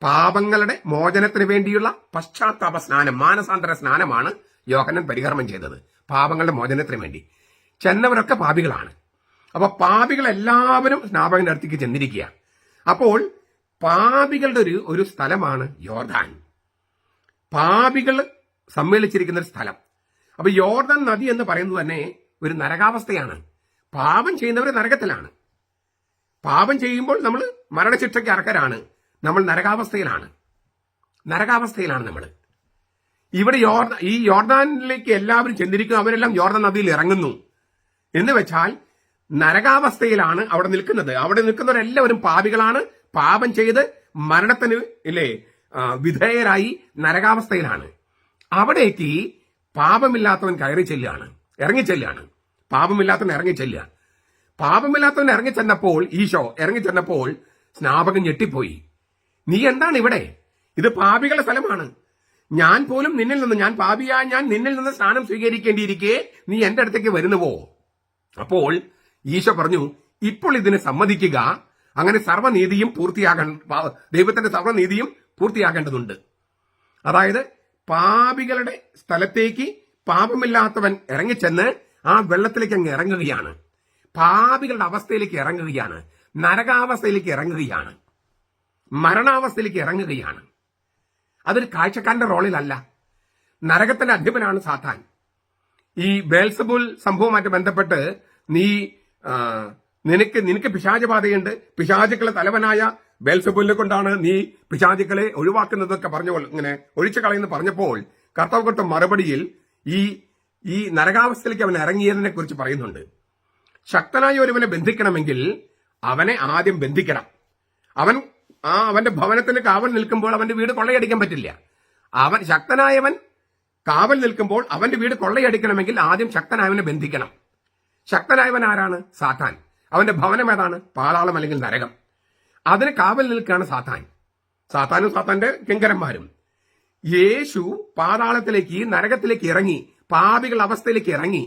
[SPEAKER 1] പാപങ്ങളുടെ മോചനത്തിന് വേണ്ടിയുള്ള പശ്ചാത്താപ സ്നാനം, മാനസാന്തര സ്നാനമാണ് യോഹന്നാൻ പരികർമ്മം ചെയ്തത്. പാപങ്ങളുടെ മോചനത്തിന് വേണ്ടി ചെന്നവരൊക്കെ പാപികളാണ്. അപ്പൊ പാപികളെല്ലാവരും സ്നാപകന്റെ അടുത്തേക്ക് ചെന്നിരിക്കുക. അപ്പോൾ പാപികളുടെ ഒരു സ്ഥലമാണ് യോർദാൻ. പാപികൾ സമ്മേളിച്ചിരിക്കുന്ന ഒരു സ്ഥലം. അപ്പൊ യോർദാൻ നദി എന്ന് പറയുന്നത് തന്നെ ഒരു നരകാവസ്ഥയാണ്. പാപം ചെയ്യുന്നവർ നരകത്തിലാണ്. പാപം ചെയ്യുമ്പോൾ നമ്മൾ മരണശിക്ഷയ്ക്ക് അർഹരാണ്. നമ്മൾ നരകാവസ്ഥയിലാണ് നമ്മൾ. ഇവിടെ ഈ യോർദാനിലേക്ക് എല്ലാവരും ചെന്നിരിക്കും. അവരെല്ലാം യോർദാൻ നദിയിൽ ഇറങ്ങുന്നു എന്ന് വെച്ചാൽ നരകാവസ്ഥയിലാണ് അവിടെ നിൽക്കുന്നത്. അവിടെ നിൽക്കുന്നവരെല്ലാവരും പാപികളാണ്. പാപം ചെയ്ത് മരണത്തിന് വിധേയരായി നരകാവസ്ഥയിലാണ്. അവിടേക്ക് പാപമില്ലാത്തവൻ ഇറങ്ങിച്ചെല്ലാണ്. പാപമില്ലാത്തവൻ ഇറങ്ങിച്ചെന്നപ്പോൾ ഈശോ ഇറങ്ങിച്ചെന്നപ്പോൾ സ്നാപകൻ ഞെട്ടിപ്പോയി. നീ എന്താണ് ഇവിടെ? ഇത് പാപികളുടെ സ്ഥലമാണ്. ഞാൻ പോലും ഞാൻ പാപിയായ ഞാൻ നിന്നിൽ നിന്ന് സ്നാനം സ്വീകരിക്കേണ്ടിയിരിക്കെ നീ എന്റെ അടുത്തേക്ക് വരുന്നുവോ? അപ്പോൾ ഈശോ പറഞ്ഞു, ഇപ്പോൾ ഇതിന് സമ്മതിക്കുക. അങ്ങനെ സർവ്വനീതിയും ദൈവത്തിന്റെ സർവ്വനീതിയും പൂർത്തിയാകേണ്ടതുണ്ട്. അതായത് പാപികളുടെ സ്ഥലത്തേക്ക് പാപമില്ലാത്തവൻ ഇറങ്ങിച്ചെന്ന് ആ വെള്ളത്തിലേക്ക് അങ്ങ് ഇറങ്ങുകയാണ്. പാപികളുടെ അവസ്ഥയിലേക്ക് ഇറങ്ങുകയാണ്. നരകാവസ്ഥയിലേക്ക് ഇറങ്ങുകയാണ്. മരണാവസ്ഥയിലേക്ക് ഇറങ്ങുകയാണ്. അതൊരു കാഴ്ചക്കാരന്റെ റോളിലല്ല. നരകത്തിന്റെ അധിപനാണ് സാത്താൻ. ഈ ബേൽസബൂൽ സംഭവവുമായിട്ട് ബന്ധപ്പെട്ട് നിനക്ക് പിശാചബാധയുണ്ട്, പിശാചുക്കളെ തലവനായ ബേൽസബൂലിനെ കൊണ്ടാണ് നീ പിശാചുക്കളെ ഒഴിവാക്കുന്നതൊക്കെ ഇങ്ങനെ ഒഴിച്ചു കളയുന്നു പറഞ്ഞപ്പോൾ കർത്താവ് കൊടുത്ത മറുപടിയിൽ ഈ നരകാവസ്ഥയിലേക്ക് അവൻ ഇറങ്ങിയതിനെ കുറിച്ച് പറയുന്നുണ്ട്. ശക്തനായ ഒരുവനെ ബന്ധിക്കണമെങ്കിൽ അവനെ ആദ്യം ബന്ധിക്കണം. അവന്റെ ഭവനത്തിന് കാവൽ നിൽക്കുമ്പോൾ അവന്റെ വീട് കൊള്ളയടിക്കാൻ പറ്റില്ല. ശക്തനായവൻ കാവൽ നിൽക്കുമ്പോൾ അവന്റെ വീട് കൊള്ളയടിക്കണമെങ്കിൽ ആദ്യം ശക്തനായവനെ ബന്ധിക്കണം. ശക്തനായവൻ ആരാണ്? സാത്താൻ. അവന്റെ ഭവനം ഏതാണ്? പാതാളം അല്ലെങ്കിൽ നരകം. അതിന് കാവൽ നിൽക്കുകയാണ് സാത്താനും സാത്താന്റെ കിങ്കരന്മാരും. യേശു പാതാളത്തിലേക്ക്, നരകത്തിലേക്ക് ഇറങ്ങി, പാപികളുടെ അവസ്ഥയിലേക്ക് ഇറങ്ങി.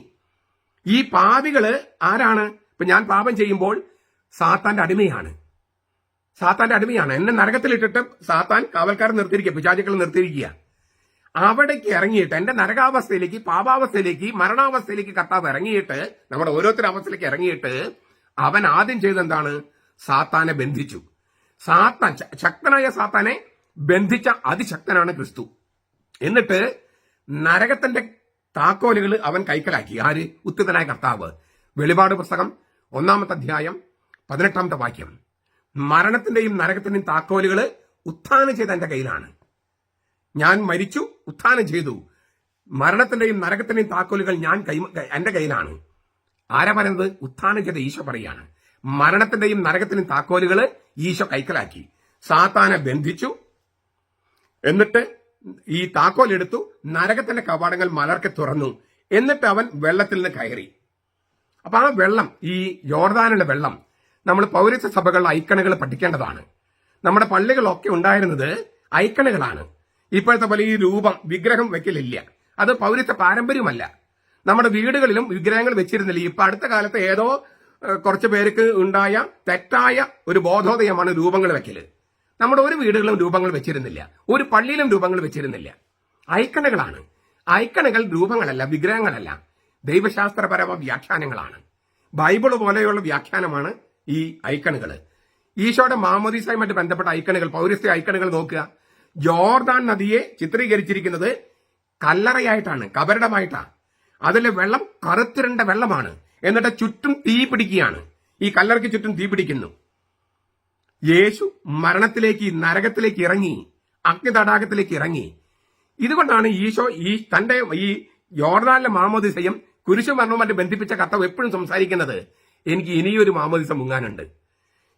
[SPEAKER 1] ഈ പാപികള് ആരാണ്? ഇപ്പൊ ഞാൻ പാപം ചെയ്യുമ്പോൾ സാത്താന്റെ അടിമയാണ്. എന്നെ നരകത്തിലിട്ടിട്ട് സാത്താൻ കാവൽക്കാരൻ നിർത്തിയിരിക്കുക, പിശാചുക്കൾ നിർത്തിയിരിക്കുക. അവിടേക്ക് ഇറങ്ങിയിട്ട് എന്റെ നരകാവസ്ഥയിലേക്ക്, പാപാവസ്ഥയിലേക്ക്, മരണാവസ്ഥയിലേക്ക് കർത്താവ് ഇറങ്ങിയിട്ട്, നമ്മുടെ ഓരോരുത്തരുടെ അവസ്ഥയിലേക്ക് ഇറങ്ങിയിട്ട് അവൻ ആദ്യം ചെയ്തെന്താണ്? സാത്താനെ ബന്ധിച്ചു. ശക്തനായ സാത്താനെ ബന്ധിച്ച അതിശക്തനാണ് ക്രിസ്തു. എന്നിട്ട് നരകത്തിന്റെ താക്കോലുകൾ അവൻ കൈക്കലാക്കി. ആര്? ഉത്തിതനായ കർത്താവ്. വെളിപാട് പുസ്തകം 1-ാമത്തെ അധ്യായം 18-ാമത്തെ വാക്യം. മരണത്തിന്റെയും നരകത്തിന്റെയും താക്കോലുകൾ ഉത്ഥാനം ചെയ്ത എന്റെ കയ്യിലാണ്. ഞാൻ മരിച്ചു, ഉത്ഥാനം ചെയ്തു. മരണത്തിന്റെയും നരകത്തിന്റെയും താക്കോലുകൾ എന്റെ കയ്യിലാണ്. ആരാ പറയുന്നത്? ഉത്ഥാനം ചെയ്ത ഈശോ പറയാണ്. മരണത്തിന്റെയും നരകത്തിന്റെയും താക്കോലുകൾ ഈശോ കൈക്കലാക്കി. സാത്താനെ ബന്ധിച്ചു. എന്നിട്ട് ഈ താക്കോൽ എടുത്തു, നരകത്തിന്റെ കവാടങ്ങൾ മലർക്കെ തുറന്നു. എന്നിട്ട് അവൻ വെള്ളത്തിൽ നിന്ന് കയറി. അപ്പൊ ആ വെള്ളം, ഈ യോർദാനിലെ വെള്ളം, നമ്മൾ പൗരസ്ത്യ സഭകളിലെ ഐക്കണുകൾ പഠിക്കേണ്ടതാണ്. നമ്മുടെ പള്ളികളൊക്കെ ഉണ്ടായിരുന്നത് ഐക്കണുകളാണ്. ഇപ്പോഴത്തെ പോലെ ഈ വിഗ്രഹം വെക്കലില്ല. അത് പൗരസ്ത്യ പാരമ്പര്യമല്ല. നമ്മുടെ വീടുകളിലും വിഗ്രഹങ്ങൾ വെച്ചിരുന്നില്ല. ഇപ്പൊ അടുത്ത കാലത്ത് ഏതോ കുറച്ചു പേർക്ക് ഉണ്ടായ തെറ്റായ ഒരു ബോധോദയമാണ് രൂപങ്ങൾ വെക്കല്. നമ്മുടെ ഒരു വീടുകളിലും രൂപങ്ങൾ വെച്ചിരുന്നില്ല, ഒരു പള്ളിയിലും രൂപങ്ങൾ വെച്ചിരുന്നില്ല. ഐക്കണുകളാണ്. ഐക്കണുകൾ രൂപങ്ങളല്ല, വിഗ്രഹങ്ങളല്ല, ദൈവശാസ്ത്രപരമായ വ്യാഖ്യാനങ്ങളാണ്. ബൈബിള് പോലെയുള്ള വ്യാഖ്യാനമാണ് ഈ ഐക്കണുകൾ. ഈശോയുടെ മാമോദീസയുമായിട്ട് ബന്ധപ്പെട്ട ഐക്കണുകൾ, പൗരസ്ത്യ ഐക്കണുകൾ നോക്കുക. ജോർദാൻ നദിയെ ചിത്രീകരിച്ചിരിക്കുന്നത് കല്ലറയായിട്ടാണ്, കബറിടമായിട്ടാണ്. അതിലെ വെള്ളം കറുത്തിരണ്ട വെള്ളമാണ്. എന്നിട്ട് ചുറ്റും തീ പിടിക്കുകയാണ്. ഈ കല്ലറയ്ക്ക് ചുറ്റും തീ പിടിക്കുന്നു. യേശു മരണത്തിലേക്ക്, നരകത്തിലേക്ക് ഇറങ്ങി, അഗ്നിതടാകത്തിലേക്ക് ഇറങ്ങി. ഇതുകൊണ്ടാണ് ഈശോ തന്റെ ഈ യോർദാനിലെ മാമോദിസയും കുരിശുമരണവുമായിട്ട് ബന്ധിപ്പിച്ച കർത്താവ് എപ്പോഴും സംസാരിക്കുന്നത്, എനിക്ക് ഇനിയൊരു മാമോദിസ മുങ്ങാനുണ്ട്.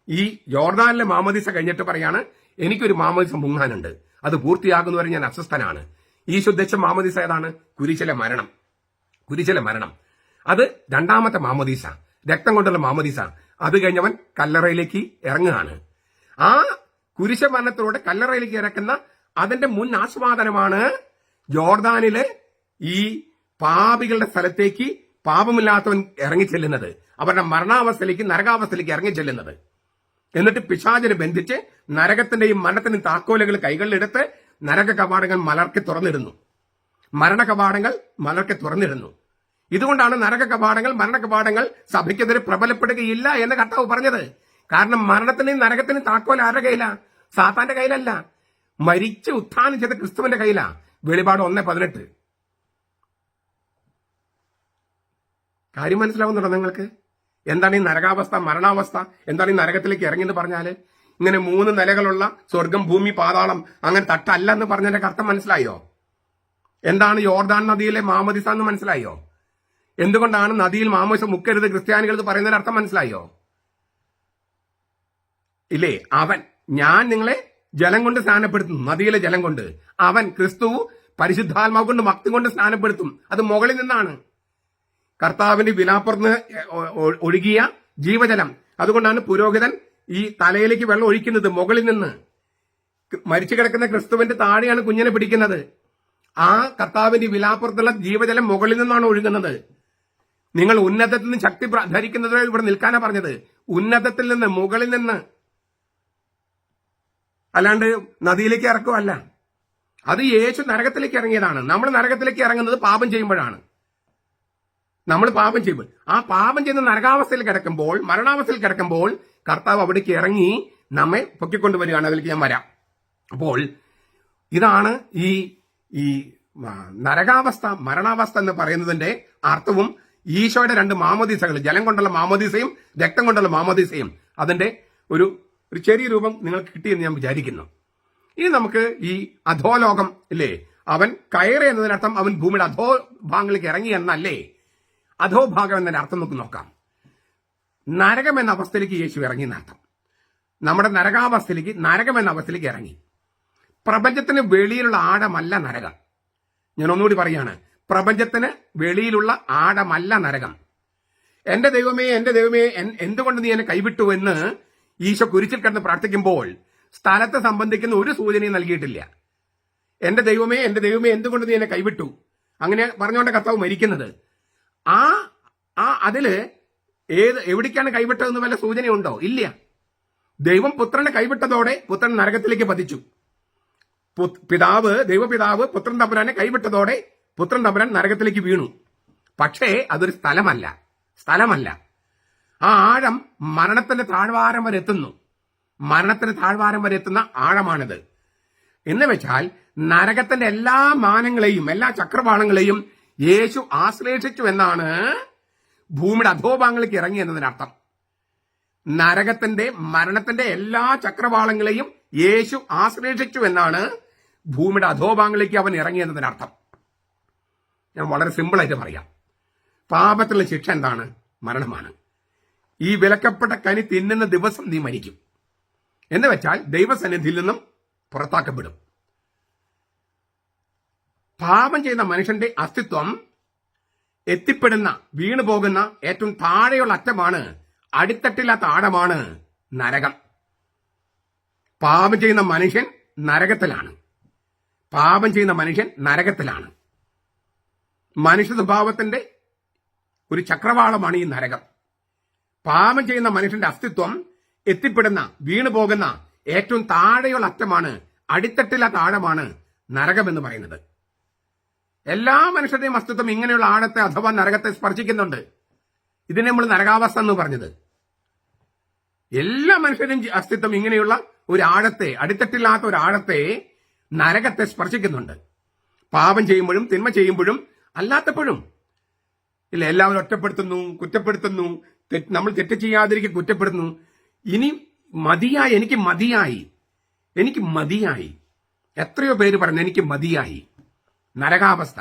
[SPEAKER 1] ഈ യോർദാനിലെ മാമോദിസ കഴിഞ്ഞിട്ട് പറയാണ്, എനിക്കൊരു മാമോദിസ മുങ്ങാനുണ്ട്, അത് പൂർത്തിയാകുന്നവരെ ഞാൻ അസ്വസ്ഥനാണ്. ഈശോ ഉദ്ദേശിച്ച മാമോദിസ ഏതാണ്? കുരിശിലെ മരണം. അത് രണ്ടാമത്തെ മാമോദിസ, രക്തം കൊണ്ടുള്ള മാമോദിസ. അത് കഴിഞ്ഞവൻ കല്ലറയിലേക്ക് ഇറങ്ങുകയാണ്. ആ കുരിശ മരണത്തിലൂടെ കല്ലറയിലേക്ക് ഇറക്കുന്ന അതിന്റെ മുൻ ആസ്വാദനമാണ് ജോർദാനിലെ ഈ പാപികളുടെ സ്ഥലത്തേക്ക് പാപമില്ലാത്തവൻ ഇറങ്ങിച്ചെല്ലുന്നത്, അവരുടെ മരണാവസ്ഥയിലേക്ക്, നരകാവസ്ഥയിലേക്ക് ഇറങ്ങിച്ചെല്ലുന്നത്. എന്നിട്ട് പിശാചിനെ ബന്ധിച്ച് നരകത്തിന്റെയും മരണത്തിന്റെയും താക്കോലുകൾ കൈകളിലെടുത്ത് നരക കവാടങ്ങൾ മലർക്കെ തുറന്നിടുന്നു, മരണ കവാടങ്ങൾ മലർക്കെ തുറന്നിടുന്നു. ഇതുകൊണ്ടാണ് നരക കവാടങ്ങൾ, മരണ കവാടങ്ങൾ സഭയ്ക്കെതിരെ പ്രബലപ്പെടുകയില്ല എന്ന് കർത്താവ് പറഞ്ഞത്. കാരണം മരണത്തിന്റെയും നരകത്തിന്റെയും താക്കോൽ ആരുടെ കയ്യിലാ? സാത്താന്റെ കയ്യിലല്ല, മരിച്ച് ഉത്ഥാനം ചെയ്ത ക്രിസ്തുവിന്റെ കയ്യിലാ. വെളിപാട് 1:18. കാര്യം മനസ്സിലാവുന്നുണ്ടോ നിങ്ങൾക്ക്? എന്താണ് ഈ നരകാവസ്ഥ, മരണാവസ്ഥ? എന്താണ് ഈ നരകത്തിലേക്ക് ഇറങ്ങിയെന്ന് പറഞ്ഞാല്? ഇങ്ങനെ 3 നിലകളുള്ള സ്വർഗം, ഭൂമി, പാതാളം, അങ്ങനെ തട്ടല്ല എന്ന് പറഞ്ഞതിന്റെ അർത്ഥം മനസ്സിലായോ? എന്താണ് യോർദാൻ നദിയിലെ മാമോദിസ എന്ന് മനസ്സിലായോ? എന്തുകൊണ്ടാണ് നദിയിൽ മാമോദിസ മുക്കരുത് ക്രിസ്ത്യാനികൾ എന്ന് പറയുന്നതിന്റെ അർത്ഥം മനസ്സിലായോ? ഇല്ലേ? ഞാൻ നിങ്ങളെ ജലം കൊണ്ട് സ്നാനപ്പെടുത്തും, നദിയിലെ ജലം കൊണ്ട്. അവൻ ക്രിസ്തു പരിശുദ്ധാത്മാവ് കൊണ്ട്, ഭക്തി കൊണ്ട് സ്നാനപ്പെടുത്തും. അത് മുകളിൽ നിന്നാണ്, കർത്താവിന്റെ വിലാപ്പുറന്ന് ഒഴുകിയ ജീവജലം. അതുകൊണ്ടാണ് പുരോഹിതൻ ഈ തലയിലേക്ക് വെള്ളം ഒഴിക്കുന്നത് മുകളിൽ നിന്ന്. മരിച്ചു കിടക്കുന്ന ക്രിസ്തുവിന്റെ താഴെയാണ് കുഞ്ഞിനെ പിടിക്കുന്നത്. ആ കർത്താവിന്റെ വിലാപ്പുറത്തുള്ള ജീവജലം മുകളിൽ നിന്നാണ് ഒഴുകുന്നത്. നിങ്ങൾ ഉന്നതത്തിൽ നിന്ന് ശക്തി ധരിക്കുന്നത് ഇവിടെ നിൽക്കാനാ പറഞ്ഞത്. ഉന്നതത്തിൽ നിന്ന്, മുകളിൽ നിന്ന്, അല്ലാണ്ട് നദിയിലേക്ക് ഇറക്കുമല്ല. അത് യേശു നരകത്തിലേക്ക് ഇറങ്ങിയതാണ്. നമ്മൾ നരകത്തിലേക്ക് ഇറങ്ങുന്നത് പാപം ചെയ്യുമ്പോഴാണ്. നമ്മൾ പാപം ചെയ്യുമ്പോൾ, ആ പാപം ചെയ്യുന്ന നരകാവസ്ഥയിൽ കിടക്കുമ്പോൾ, മരണാവസ്ഥയിൽ കിടക്കുമ്പോൾ കർത്താവ് അവിടേക്ക് ഇറങ്ങി നമ്മെ പൊക്കിക്കൊണ്ടുവരികയാണ്. അതിലേക്ക് ഞാൻ വരാം. അപ്പോൾ ഇതാണ് ഈ നരകാവസ്ഥ, മരണാവസ്ഥ എന്ന് പറയുന്നതിന്റെ അർത്ഥവും ഈശോയുടെ 2 മാമോദീസകൾ, ജലം കൊണ്ടുള്ള മാമോദീസയും രക്തം കൊണ്ടുള്ള മാമോദീസയും, അതിന്റെ ഒരു ചെറിയ രൂപം നിങ്ങൾക്ക് കിട്ടിയെന്ന് ഞാൻ വിചാരിക്കുന്നു. ഇനി നമുക്ക് ഈ അധോലോകം ഇല്ലേ, അവൻ കയറി എന്നതിനർത്ഥം അവൻ ഭൂമിയുടെ അധോഭാഗങ്ങളിലേക്ക് ഇറങ്ങി എന്നല്ലേ? അധോഭാഗം എന്നതിന്റെ അർത്ഥം നമുക്ക് നോക്കാം. നരകം എന്ന അവസ്ഥയിലേക്ക് യേശു ഇറങ്ങി എന്നർത്ഥം. നമ്മുടെ നരകാവസ്ഥയിലേക്ക്, നരകം എന്ന അവസ്ഥയിലേക്ക് ഇറങ്ങി. പ്രപഞ്ചത്തിന് വെളിയിലുള്ള ആഴമല്ല നരകം. ഞാൻ ഒന്നുകൂടി പറയാണ്, പ്രപഞ്ചത്തിന് വെളിയിലുള്ള ആഴമല്ല നരകം. എന്റെ ദൈവമേ, എന്റെ ദൈവമേ, എന്തുകൊണ്ട് നീ എന്നെ കൈവിട്ടു എന്ന് ഈശോ കുരിശിൽ കിടന്ന് പ്രാർത്ഥിക്കുമ്പോൾ സ്ഥലത്തെ സംബന്ധിക്കുന്ന ഒരു സൂചനയും നൽകിയിട്ടില്ല. എന്റെ ദൈവമേ, എന്റെ ദൈവമേ, എന്തുകൊണ്ട് നീ എന്നെ കൈവിട്ടു, അങ്ങനെ പറഞ്ഞുകൊണ്ട് കർത്താവ് മരിക്കുന്നത്. അതില് എവിടേക്കാണ് കൈവിട്ടതെന്ന് വല്ല സൂചനയുണ്ടോ? ഇല്ല. ദൈവം പുത്രനെ കൈവിട്ടതോടെ പുത്രൻ നരകത്തിലേക്ക് പതിച്ചു. ദൈവപിതാവ് പുത്രൻ തമ്പുരാനെ കൈവിട്ടതോടെ പുത്രൻ തമ്പുരാൻ നരകത്തിലേക്ക് വീണു. പക്ഷേ അതൊരു സ്ഥലമല്ല. ആ ആഴം മരണത്തിന്റെ താഴ്വാരം വരെ എത്തുന്നു. മരണത്തിന്റെ താഴ്വാരം വരെ എത്തുന്ന ആഴമാണിത്. എന്ന് വെച്ചാൽ നരകത്തിന്റെ എല്ലാ മാനങ്ങളെയും, എല്ലാ ചക്രവാളങ്ങളെയും യേശു ആശ്ലേഷിച്ചു എന്നാണ് ഭൂമിയുടെ അധോഭാഗങ്ങളിലേക്ക് ഇറങ്ങി എന്നതിനർത്ഥം. നരകത്തിന്റെ, മരണത്തിന്റെ എല്ലാ ചക്രവാളങ്ങളെയും യേശു ആശ്ലേഷിച്ചു എന്നാണ് ഭൂമിയുടെ അധോഭാഗങ്ങളിലേക്ക് അവൻ ഇറങ്ങി എന്നതിനർത്ഥം. ഞാൻ വളരെ സിമ്പിളായിട്ട് പറയാം. പാപത്തിലുള്ള ശിക്ഷ എന്താണ്? മരണമാണ്. ഈ വിലക്കപ്പെട്ട കനി തിന്നുന്ന ദിവസം നീ മരിക്കും. എന്ന് വെച്ചാൽ ദൈവസന്നിധിയിൽ നിന്നും പുറത്താക്കപ്പെടും. പാപം ചെയ്യുന്ന മനുഷ്യന്റെ അസ്തിത്വം എത്തിപ്പെടുന്ന, വീണു പോകുന്ന ഏറ്റവും താഴെയുള്ള അറ്റമാണ്, അടിത്തട്ടില്ലാത്ത ആഴമാണ് നരകം. പാപം ചെയ്യുന്ന മനുഷ്യൻ നരകത്തിലാണ്. മനുഷ്യ സ്വഭാവത്തിന്റെ ഒരു ചക്രവാളമാണ് ഈ നരകം. പാപം ചെയ്യുന്ന മനുഷ്യന്റെ അസ്തിത്വം എത്തിപ്പെടുന്ന, വീണു പോകുന്ന ഏറ്റവും താഴെയുള്ള അറ്റമാണ്, അടിത്തട്ടില്ലാത്ത ആഴമാണ് നരകം എന്ന് പറയുന്നത്. എല്ലാ മനുഷ്യരുടെയും അസ്തിത്വം ഇങ്ങനെയുള്ള ആഴത്തെ അഥവാ നരകത്തെ സ്പർശിക്കുന്നുണ്ട്. ഇതിനെ നമ്മൾ നരകാവസ്ഥ എന്ന് പറഞ്ഞത്. എല്ലാ മനുഷ്യരുടെയും അസ്തിത്വം ഇങ്ങനെയുള്ള ഒരു ആഴത്തെ, അടിത്തട്ടില്ലാത്ത ഒരു ആഴത്തെ, നരകത്തെ സ്പർശിക്കുന്നുണ്ട്. പാപം ചെയ്യുമ്പോഴും തിന്മ ചെയ്യുമ്പോഴും അല്ലാത്തപ്പോഴും ഇല്ല, എല്ലാവരും ഒറ്റപ്പെടുത്തുന്നു, കുറ്റപ്പെടുത്തുന്നു, നമ്മൾ തെറ്റ് ചെയ്യാതിരിക്കെ കുറ്റപ്പെടുത്തുന്നു. ഇനി മതിയായി, എനിക്ക് മതിയായി. എത്രയോ പേര് പറഞ്ഞു എനിക്ക് മതിയായി. നരകാവസ്ഥ.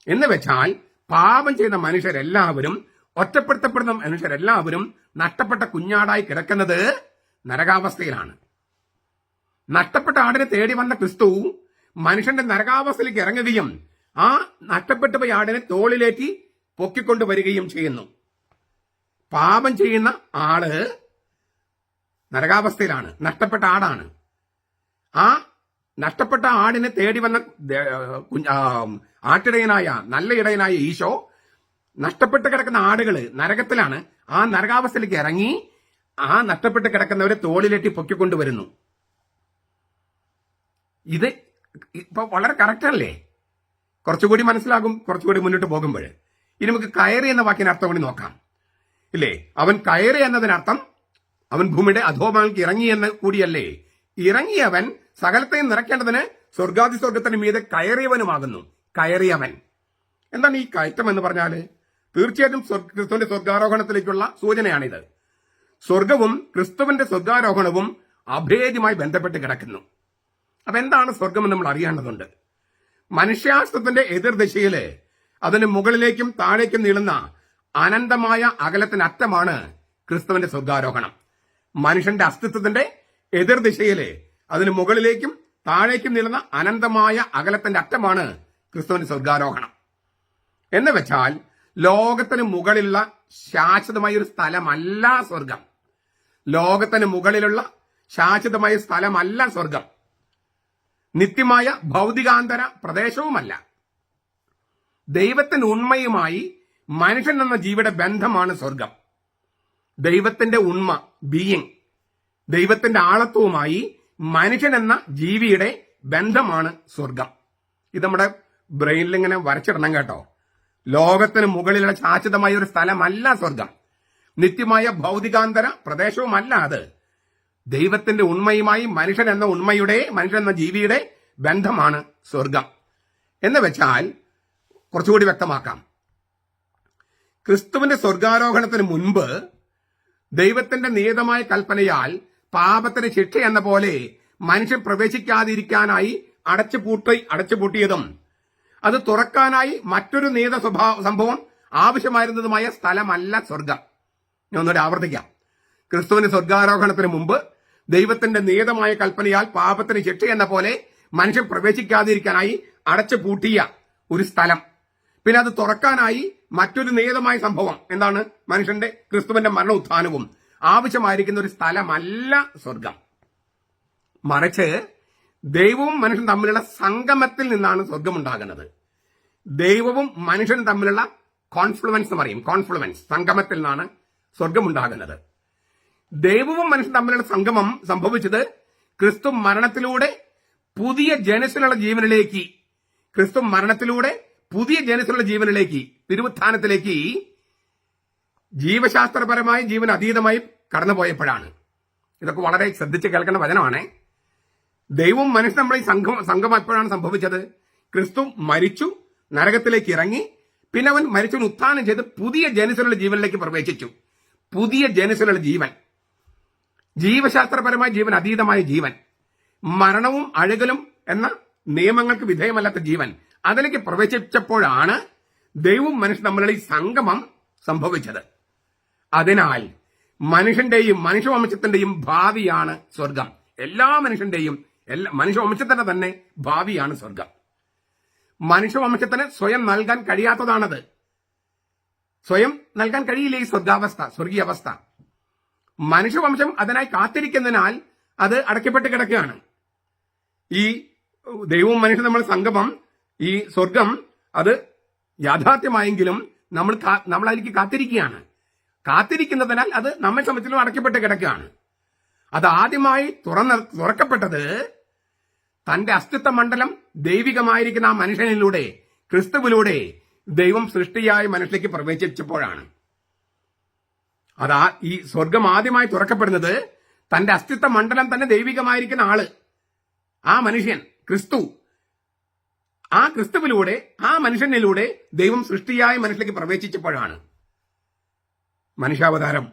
[SPEAKER 1] എന്ന് വെച്ചാൽ പാപം ചെയ്ത മനുഷ്യരെല്ലാവരും, ഒറ്റപ്പെടുത്തപ്പെടുന്ന മനുഷ്യരെല്ലാവരും നഷ്ടപ്പെട്ട കുഞ്ഞാടായി കിടക്കുന്നത് നരകാവസ്ഥയിലാണ്. നഷ്ടപ്പെട്ട ആടിനെ തേടി വന്ന ക്രിസ്തു മനുഷ്യന്റെ നരകാവസ്ഥയിലേക്ക് ഇറങ്ങുകയും ആ നഷ്ടപ്പെട്ട പോയ ആടിനെ തോളിലേറ്റി പൊക്കിക്കൊണ്ടുവരികയും ചെയ്യുന്നു. പാപം ചെയ്യുന്ന ആള് നരകാവസ്ഥയിലാണ്, നഷ്ടപ്പെട്ട ആടാണ്. ആ നഷ്ടപ്പെട്ട ആടിനെ തേടി വന്ന ആട്ടിടയനായ, നല്ല ഇടയനായ ഈശോ നഷ്ടപ്പെട്ട് കിടക്കുന്ന ആടുകള് നരകത്തിലാണ്, ആ നരകാവസ്ഥയിലേക്ക് ഇറങ്ങി ആ നഷ്ടപ്പെട്ട് കിടക്കുന്നവരെ തോളിലേറ്റി പൊക്കിക്കൊണ്ടുവരുന്നു. ഇത് ഇപ്പൊ വളരെ കറക്റ്റല്ലേ? കുറച്ചുകൂടി മനസ്സിലാകും കുറച്ചുകൂടി മുന്നോട്ട് പോകുമ്പോൾ. ഇനി നമുക്ക് കയറി എന്ന വാക്കിന് അർത്ഥം കൂടി നോക്കാം, ഇല്ലേ? അവൻ കയറി എന്നതിനർത്ഥം അവൻ ഭൂമിയുടെ അധോഭാഗങ്ങൾക്ക് ഇറങ്ങി എന്ന് കൂടിയല്ലേ? ഇറങ്ങിയവൻ സകലത്തെയും നിറയ്ക്കേണ്ടതിന് സ്വർഗാദി സ്വർഗത്തിന് മീതെ കയറിയവനുമാകുന്നു. കയറിയവൻ എന്താണ് ഈ കയറ്റം എന്ന് പറഞ്ഞാല്? തീർച്ചയായിട്ടും ക്രിസ്തുവിന്റെ സ്വർഗാരോഹണത്തിലേക്കുള്ള സൂചനയാണിത്. സ്വർഗവും ക്രിസ്തുവിന്റെ സ്വർഗാരോഹണവും അഭേദ്യമായി ബന്ധപ്പെട്ട് കിടക്കുന്നു. അപ്പൊ എന്താണ് സ്വർഗം എന്ന് നമ്മൾ അറിയേണ്ടതുണ്ട്. മനുഷ്യാസ്ത്രത്തിന്റെ എതിർദിശയില് അതിന് മുകളിലേക്കും താഴേക്കും നീളുന്ന അനന്തമായ അകലത്തിന്റെ അറ്റമാണ് ക്രിസ്തുവിന്റെ സ്വർഗാരോഹണം. മനുഷ്യന്റെ അസ്തിത്വത്തിന്റെ എതിർദിശയില് അതിന് മുകളിലേക്കും താഴേക്കും നീളുന്ന അനന്തമായ അകലത്തിന്റെ അറ്റമാണ് ക്രിസ്തുവിന്റെ സ്വർഗാരോഹണം. എന്ന് വെച്ചാൽ ലോകത്തിന് മുകളിലുള്ള ശാശ്വതമായ ഒരു സ്ഥലമല്ല സ്വർഗം. ലോകത്തിന് മുകളിലുള്ള ശാശ്വതമായ സ്ഥലമല്ല സ്വർഗം. നിത്യമായ ഭൗതികാന്തര പ്രദേശവുമല്ല. ദൈവത്തിന്റെ ഉണ്മയുമായി മനുഷ്യൻ എന്ന ജീവിയുടെ ബന്ധമാണ് സ്വർഗം. ദൈവത്തിന്റെ ഉണ്മ, ബീയിങ്, ദൈവത്തിന്റെ ആളത്വവുമായി മനുഷ്യൻ എന്ന ജീവിയുടെ ബന്ധമാണ് സ്വർഗം. ഇത് നമ്മുടെ ബ്രെയിനിൽ ഇങ്ങനെ വരച്ചിടണം കേട്ടോ. ലോകത്തിന് മുകളിലുള്ള ശാശ്വതമായ ഒരു സ്ഥലമല്ല സ്വർഗം. നിത്യമായ ഭൗതികാന്തര പ്രദേശവുമല്ല അത്. ദൈവത്തിന്റെ ഉണ്മയുമായി മനുഷ്യൻ എന്ന ജീവിയുടെ ബന്ധമാണ് സ്വർഗം. എന്ന് വെച്ചാൽ കുറച്ചുകൂടി വ്യക്തമാക്കാം. ക്രിസ്തുവിന്റെ സ്വർഗാരോഹണത്തിന് മുൻപ് ദൈവത്തിന്റെ നിയതമായ കൽപ്പനയാൽ പാപത്തിന് ശിക്ഷ എന്ന പോലെ മനുഷ്യൻ പ്രവേശിക്കാതിരിക്കാനായി അടച്ചുപൂട്ടിയതും അത് തുറക്കാനായി മറ്റൊരു നിയത സംഭവം ആവശ്യമായിരുന്നതുമായ സ്ഥലമല്ല സ്വർഗം. ഞാൻ ഒന്നുകൂടി ആവർത്തിക്കാം. ക്രിസ്തുവിന്റെ സ്വർഗാരോഹണത്തിന് മുമ്പ് ദൈവത്തിന്റെ നിയതമായ കൽപ്പനയാൽ പാപത്തിന് ശിക്ഷ എന്ന പോലെ മനുഷ്യൻ പ്രവേശിക്കാതിരിക്കാനായി അടച്ചുപൂട്ടിയ ഒരു സ്ഥലം, പിന്നെ അത് തുറക്കാനായി മറ്റൊരു നിയതമായ സംഭവം, എന്താണ്? മനുഷ്യന്റെ ക്രിസ്തുവിന്റെ മരണ ഉത്ഥാനവും ആവശ്യമായിരിക്കുന്ന ഒരു സ്ഥലമല്ല സ്വർഗം. മറിച്ച് ദൈവവും മനുഷ്യനും തമ്മിലുള്ള സംഗമത്തിൽ നിന്നാണ് സ്വർഗം ഉണ്ടാകുന്നത്. ദൈവവും മനുഷ്യനും തമ്മിലുള്ള കോൺഫ്ലുവൻസ് എന്ന് പറയും. കോൺഫ്ലുവൻസ്, സംഗമത്തിൽ നിന്നാണ് സ്വർഗം ഉണ്ടാകുന്നത്. ദൈവവും മനുഷ്യനും തമ്മിലുള്ള സംഗമം സംഭവിച്ചത് ക്രിസ്തു മരണത്തിലൂടെ പുതിയ ജനസിലുള്ള ജീവനിലേക്ക്, തിരുവുത്ഥാനത്തിലേക്ക് ജീവശാസ്ത്രപരമായി ജീവൻ അതീതമായി കടന്നുപോയപ്പോഴാണ്. ഇതൊക്കെ വളരെ ശ്രദ്ധിച്ച് കേൾക്കേണ്ട വചനമാണ്. ദൈവവും മനുഷ്യനും നമ്മളെ സംഗമം എപ്പോഴാണ് സംഭവിച്ചത്? ക്രിസ്തു മരിച്ചു, നരകത്തിലേക്ക് ഇറങ്ങി, പിന്നെ അവൻ മരിച്ചവൻ ഉത്ഥാനം ചെയ്ത് പുതിയ ജനസിലുള്ള ജീവനിലേക്ക് പ്രവേശിച്ചു. പുതിയ ജനസിലുള്ള ജീവൻ, ജീവശാസ്ത്രപരമായ ജീവൻ, അതീതമായ ജീവൻ, മരണവും അഴുകലും എന്ന നിയമങ്ങൾക്ക് വിധേയമല്ലാത്ത ജീവൻ, അതിലേക്ക് പ്രവേശിച്ചപ്പോഴാണ് ദൈവവും മനുഷ്യൻ തമ്മിലുള്ള ഈ സംഗമം സംഭവിച്ചത്. അതിനാൽ മനുഷ്യവംശത്തിന്റെയും ഭാവിയാണ് സ്വർഗം. എല്ലാ മനുഷ്യവംശത്തിന്റെ തന്നെ ഭാവിയാണ് സ്വർഗം. മനുഷ്യവംശത്തിന് സ്വയം നൽകാൻ കഴിയാത്തതാണത്. സ്വയം നൽകാൻ കഴിയില്ല ഈ സ്വർഗീയ അവസ്ഥ. മനുഷ്യവംശം അതിനായി കാത്തിരിക്കുന്നതിനാൽ അത് അടയ്ക്കപ്പെട്ട് കിടക്കുകയാണ്. ഈ ദൈവവും മനുഷ്യനും നമ്മൾ സംഗമം, ഈ സ്വർഗം, അത് യാഥാർത്ഥ്യമായെങ്കിലും നമ്മൾ അതിലേക്ക് കാത്തിരിക്കുന്നതിനാൽ അത് നമ്മെ സംബന്ധിച്ചിലും അടയ്ക്കപ്പെട്ട് കിടക്കുകയാണ്. അത് ആദ്യമായി തുറക്കപ്പെട്ടത് തന്റെ അസ്തിത്വ മണ്ഡലം ദൈവികമായിരിക്കുന്ന ആ മനുഷ്യനിലൂടെ, ക്രിസ്തുവിലൂടെ ദൈവം സൃഷ്ടിയായി മനുഷ്യലേക്ക് പ്രവേശിച്ചപ്പോഴാണ്. ഈ സ്വർഗം ആദ്യമായി തുറക്കപ്പെടുന്നത് തന്റെ അസ്തിത്വ മണ്ഡലം തന്നെ ദൈവികമായിരിക്കുന്ന ആള്, ആ മനുഷ്യൻ ക്രിസ്തു, ആ ക്രിസ്തുവിലൂടെ, ആ മനുഷ്യനിലൂടെ ദൈവം സൃഷ്ടിയായി മനുഷ്യലേക്ക് പ്രവേശിച്ചപ്പോഴാണ് മനുഷ്യാവതാരം.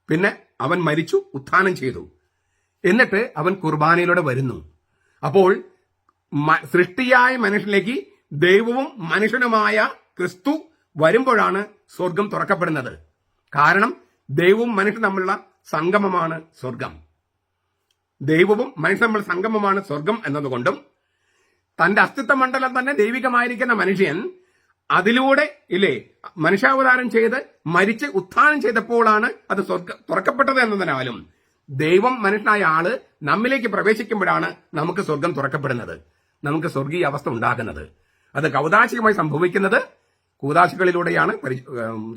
[SPEAKER 1] പിന്നെ അവൻ മരിച്ചു, ഉത്ഥാനം ചെയ്തു, എന്നിട്ട് അവൻ കുർബാനയിലൂടെ വരുന്നു. അപ്പോൾ സൃഷ്ടിയായ മനുഷ്യനിലേക്ക് ദൈവവും മനുഷ്യനുമായ ക്രിസ്തു വരുമ്പോഴാണ് സ്വർഗം തുറക്കപ്പെടുന്നത്. കാരണം ദൈവവും മനുഷ്യനും തമ്മിലുള്ള സംഗമമാണ് സ്വർഗം. ദൈവവും മനുഷ്യനും തമ്മിലുള്ള സംഗമമാണ് സ്വർഗം എന്നതുകൊണ്ടും തന്റെ അസ്തിത്വ മണ്ഡലം തന്നെ ദൈവികമായിരിക്കുന്ന മനുഷ്യൻ അതിലൂടെ മനുഷ്യാവതാരം ചെയ്ത് മരിച്ച് ഉത്ഥാനം ചെയ്തപ്പോഴാണ് അത് തുറക്കപ്പെട്ടത് എന്നതിനാലും ദൈവം മനുഷ്യനായ ആള് നമ്മിലേക്ക് പ്രവേശിക്കുമ്പോഴാണ് നമുക്ക് സ്വർഗം തുറക്കപ്പെടുന്നത്, നമുക്ക് സ്വർഗീയ അവസ്ഥ ഉണ്ടാകുന്നത്. അത് കൗദാശികമായി സംഭവിക്കുന്നത് കൂദാശികളിലൂടെയാണ്,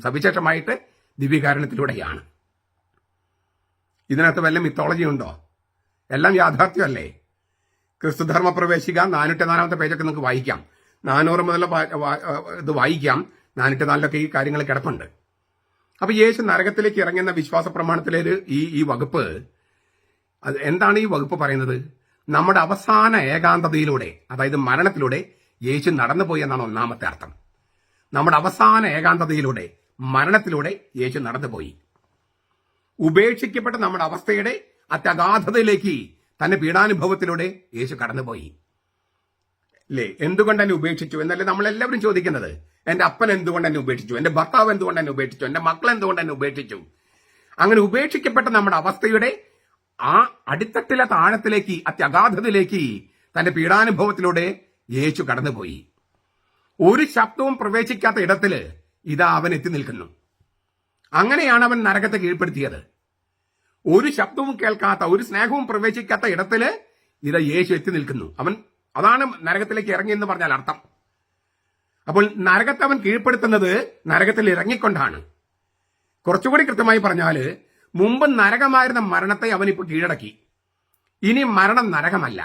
[SPEAKER 1] സവിശേഷമായിട്ട് ദിവ്യകാരണത്തിലൂടെയാണ്. ഇതിനകത്ത് വല്ല മിത്തോളജി ഉണ്ടോ? എല്ലാം യാഥാർത്ഥ്യമല്ലേ? ക്രിസ്തുധർമ്മ പ്രവേശിക 404 പേജൊക്കെ നിങ്ങൾക്ക് വായിക്കാം. 400 മുതലുള്ള ഇത് വായിക്കാം. 404 ഈ കാര്യങ്ങൾ കിടപ്പുണ്ട്. അപ്പൊ യേശു നരകത്തിലേക്ക് ഇറങ്ങുന്ന വിശ്വാസ പ്രമാണത്തിലെ ഈ വകുപ്പ്, അത് എന്താണ് ഈ വകുപ്പ് പറയുന്നത്? നമ്മുടെ അവസാന ഏകാന്തതയിലൂടെ, അതായത് മരണത്തിലൂടെ യേശു നടന്നുപോയി എന്നാണ് ഒന്നാമത്തെ അർത്ഥം. നമ്മുടെ അവസാന ഏകാന്തതയിലൂടെ, മരണത്തിലൂടെ യേശു നടന്നുപോയി. ഉപേക്ഷിക്കപ്പെട്ട നമ്മുടെ അവസ്ഥയുടെ അത്യഗാധതയിലേക്ക് തന്റെ പീഡാനുഭവത്തിലൂടെ യേശു കടന്നുപോയി. എന്തുകൊണ്ട് എന്നെ ഉപേക്ഷിച്ചു എന്നല്ലേ നമ്മളെല്ലാവരും ചോദിക്കുന്നത്. എന്റെ അപ്പൻ എന്തുകൊണ്ട് എന്നെ ഉപേക്ഷിച്ചു, എന്റെ ഭർത്താവ് എന്തുകൊണ്ട് എന്നെ ഉപേക്ഷിച്ചു, എന്റെ മക്കൾ എന്തുകൊണ്ട് എന്നെ ഉപേക്ഷിച്ചു? അങ്ങനെ ഉപേക്ഷിക്കപ്പെട്ട നമ്മുടെ അവസ്ഥയുടെ ആ അടിത്തട്ടിലെ താഴത്തിലേക്ക്, അത്യഗാധതയിലേക്ക് തന്റെ പീഡാനുഭവത്തിലൂടെ യേശു കടന്നുപോയി. ഒരു ശബ്ദവും പ്രവേശിക്കാത്ത ഇടത്തില് ഇതാ അവൻ എത്തി നിൽക്കുന്നു. അങ്ങനെയാണ് അവൻ നരകത്തെ കീഴ്പ്പെടുത്തിയത്. ഒരു ശബ്ദവും കേൾക്കാത്ത, ഒരു സ്നേഹവും പ്രവേശിക്കാത്ത ഇടത്തില് ഇതാ യേശു എത്തി നിൽക്കുന്നു. അതാണ് നരകത്തിലേക്ക് ഇറങ്ങി എന്ന് പറഞ്ഞാൽ അർത്ഥം. അപ്പോൾ നരകത്തെ അവൻ കീഴ്പ്പെടുത്തുന്നത് നരകത്തിൽ ഇറങ്ങിക്കൊണ്ടാണ്. കുറച്ചുകൂടി കൃത്യമായി പറഞ്ഞാല്, മുമ്പ് നരകമായിരുന്ന മരണത്തെ അവൻ ഇപ്പോൾ കീഴടക്കി. ഇനി മരണം നരകമല്ല.